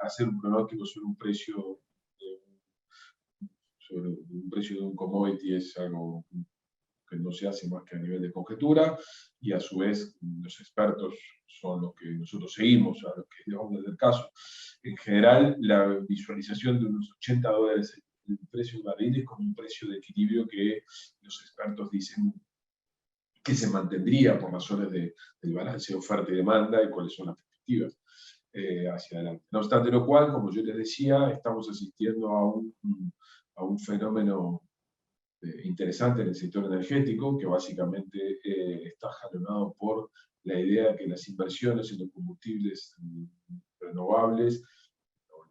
hacer un pronóstico sobre un precio de un commodity es algo que no se hace más que a nivel de conjetura, y a su vez los expertos son los que nosotros seguimos, a los que llevamos desde el caso. En general, la visualización de unos $80 el precio del barril es como un precio de equilibrio que los expertos dicen que se mantendría por razones del balance de oferta y demanda y cuáles son las perspectivas hacia adelante. No obstante lo cual, como yo les decía, estamos asistiendo a un fenómeno interesante en el sector energético, que básicamente está jalonado por la idea de que las inversiones en los combustibles renovables,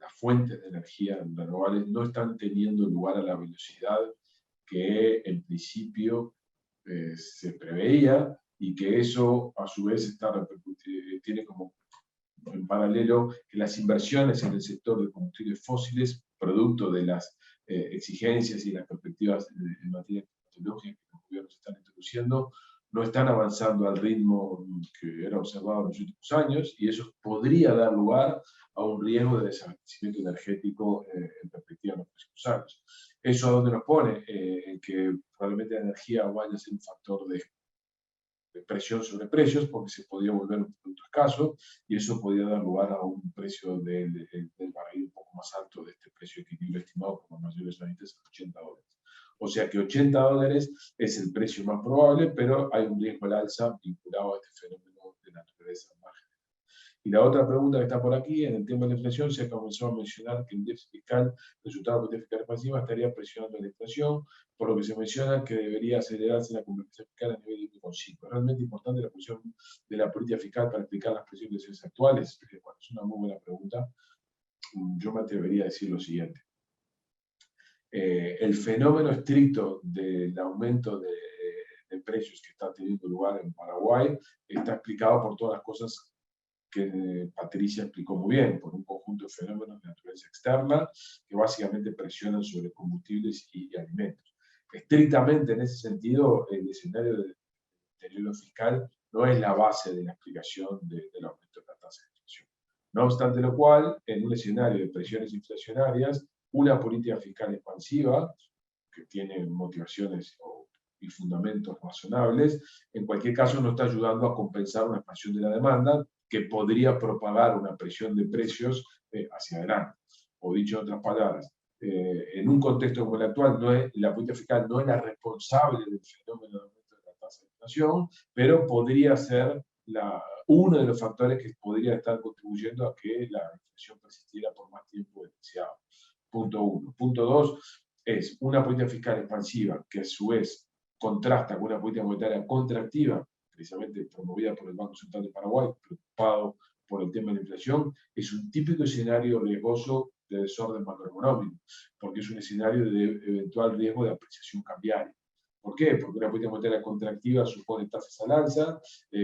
las fuentes de energía renovables, no están teniendo lugar a la velocidad que en principio se preveía, y que eso a su vez tiene como en paralelo que las inversiones en el sector de combustibles fósiles, producto de las exigencias y las perspectivas en materia tecnológica que los gobiernos están introduciendo, no están avanzando al ritmo que era observado en los últimos años, y eso podría dar lugar a un riesgo de desabastecimiento energético en perspectiva de los próximos años. ¿Eso a dónde nos pone? En que probablemente la energía vaya a ser un factor de presión sobre precios, porque se podría volver un producto escaso, y eso podría dar lugar a un precio del barril un poco más alto de este precio de equilibrio estimado por los mayores analistas a $80. O sea que $80 es el precio más probable, pero hay un riesgo al alza vinculado a este fenómeno de naturaleza marginal. Y la otra pregunta que está por aquí, en el tema de la inflación, se comenzó a mencionar que el déficit fiscal, resultado de la política fiscal expansiva, estaría presionando la inflación, por lo que se menciona que debería acelerarse la convergencia fiscal a nivel de 1,5. ¿Es realmente importante la posición de la política fiscal para explicar las presiones actuales? Bueno, es una muy buena pregunta. Yo me atrevería a decir lo siguiente. El fenómeno estricto del aumento de precios que está teniendo lugar en Paraguay está explicado por todas las cosas que Patricia explicó muy bien, por un conjunto de fenómenos de naturaleza externa que básicamente presionan sobre combustibles y alimentos. Estrictamente en ese sentido, el escenario del deterioro fiscal no es la base de la explicación del aumento de la tasa de inflación. No obstante lo cual, en un escenario de presiones inflacionarias, una política fiscal expansiva, que tiene motivaciones y fundamentos razonables, en cualquier caso no está ayudando a compensar una expansión de la demanda que podría propagar una presión de precios hacia adelante. O dicho en otras palabras, en un contexto como el actual, la política fiscal no es la responsable del fenómeno de aumento de la tasa de inflación, pero podría ser uno de los factores que podría estar contribuyendo a que la inflación persistiera por más tiempo del deseado. Punto uno. Punto dos es una política fiscal expansiva que a su vez contrasta con una política monetaria contractiva, precisamente promovida por el Banco Central de Paraguay, preocupado por el tema de la inflación, es un típico escenario riesgoso de desorden macroeconómico, porque es un escenario de eventual riesgo de apreciación cambiaria. ¿Por qué? Porque una política monetaria contractiva supone tasas al alza,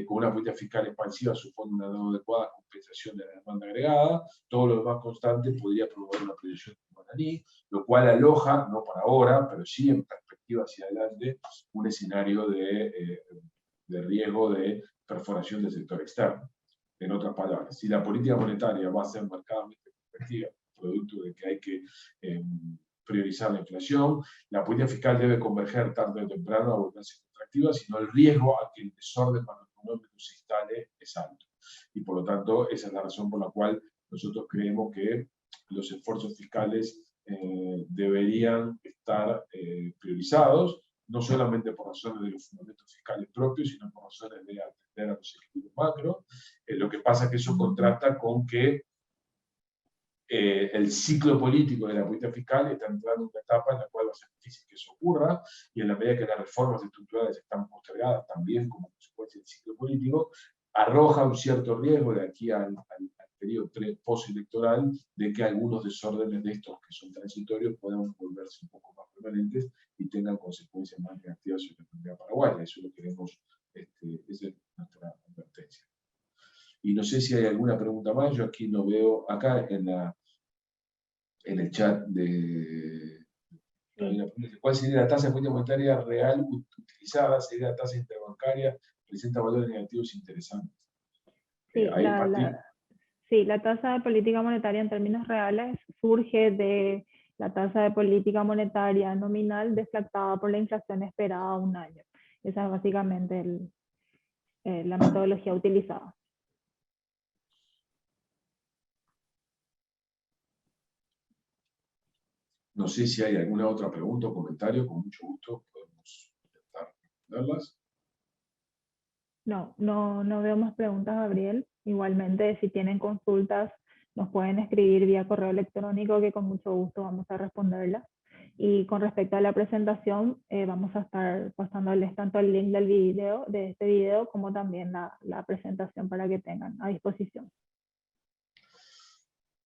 con una política fiscal expansiva supone una no adecuada compensación de la demanda agregada, todo lo demás constante podría provocar una proyección de guaraní, lo cual aloja, no para ahora, pero sí en perspectiva hacia adelante, un escenario de riesgo de perforación del sector externo. En otras palabras, si la política monetaria va a ser marcadamente competitiva, producto de que hay que priorizar la inflación, la política fiscal debe converger tarde o temprano a volverse contractiva, sino el riesgo a que el desorden macroeconómico se instale es alto. Y por lo tanto, esa es la razón por la cual nosotros creemos que los esfuerzos fiscales deberían estar priorizados, no solamente por razones de los fundamentos fiscales propios, sino por razones de atender a los equilibrios macro. Lo que pasa es que eso contrasta con que el ciclo político de la política fiscal está entrando en una etapa en la cual va a ser difícil que eso ocurra, y en la medida que las reformas estructurales están postergadas también como consecuencia del ciclo político, arroja un cierto riesgo de aquí al periodo postelectoral de que algunos desórdenes de estos que son transitorios puedan volverse un poco más permanentes y tengan consecuencias más negativas sobre la economía paraguaya. Eso lo queremos, esa es nuestra advertencia. Y no sé si hay alguna pregunta más. Yo aquí no veo, acá en el chat ¿cuál sería la tasa de política monetaria real utilizada? ¿Sería la tasa interbancaria? ¿Presenta valores negativos interesantes?
Sí, la tasa de política monetaria en términos reales surge de la tasa de política monetaria nominal deflactada por la inflación esperada a un año. Esa es básicamente la metodología utilizada.
No sé si hay alguna otra pregunta o comentario, con mucho gusto podemos intentar responderlas.
No veo más preguntas, Gabriel. Igualmente, si tienen consultas, nos pueden escribir vía correo electrónico, que con mucho gusto vamos a responderlas. Y con respecto a la presentación, vamos a estar pasándoles tanto el link de este video, como también la presentación para que tengan a disposición.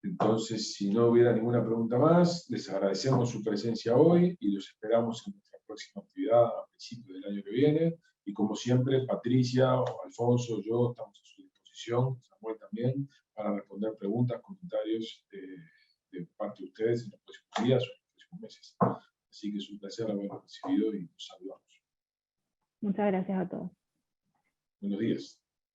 Entonces, si no hubiera ninguna pregunta más, les agradecemos su presencia hoy y los esperamos en nuestra próxima actividad a principios del año que viene. Y como siempre, Patricia, Alfonso, yo estamos a su disposición, Samuel también, para responder preguntas, comentarios de parte de ustedes en los próximos días o en los próximos meses. Así que es un placer haberlos recibido y nos saludamos.
Muchas gracias a todos.
Buenos días.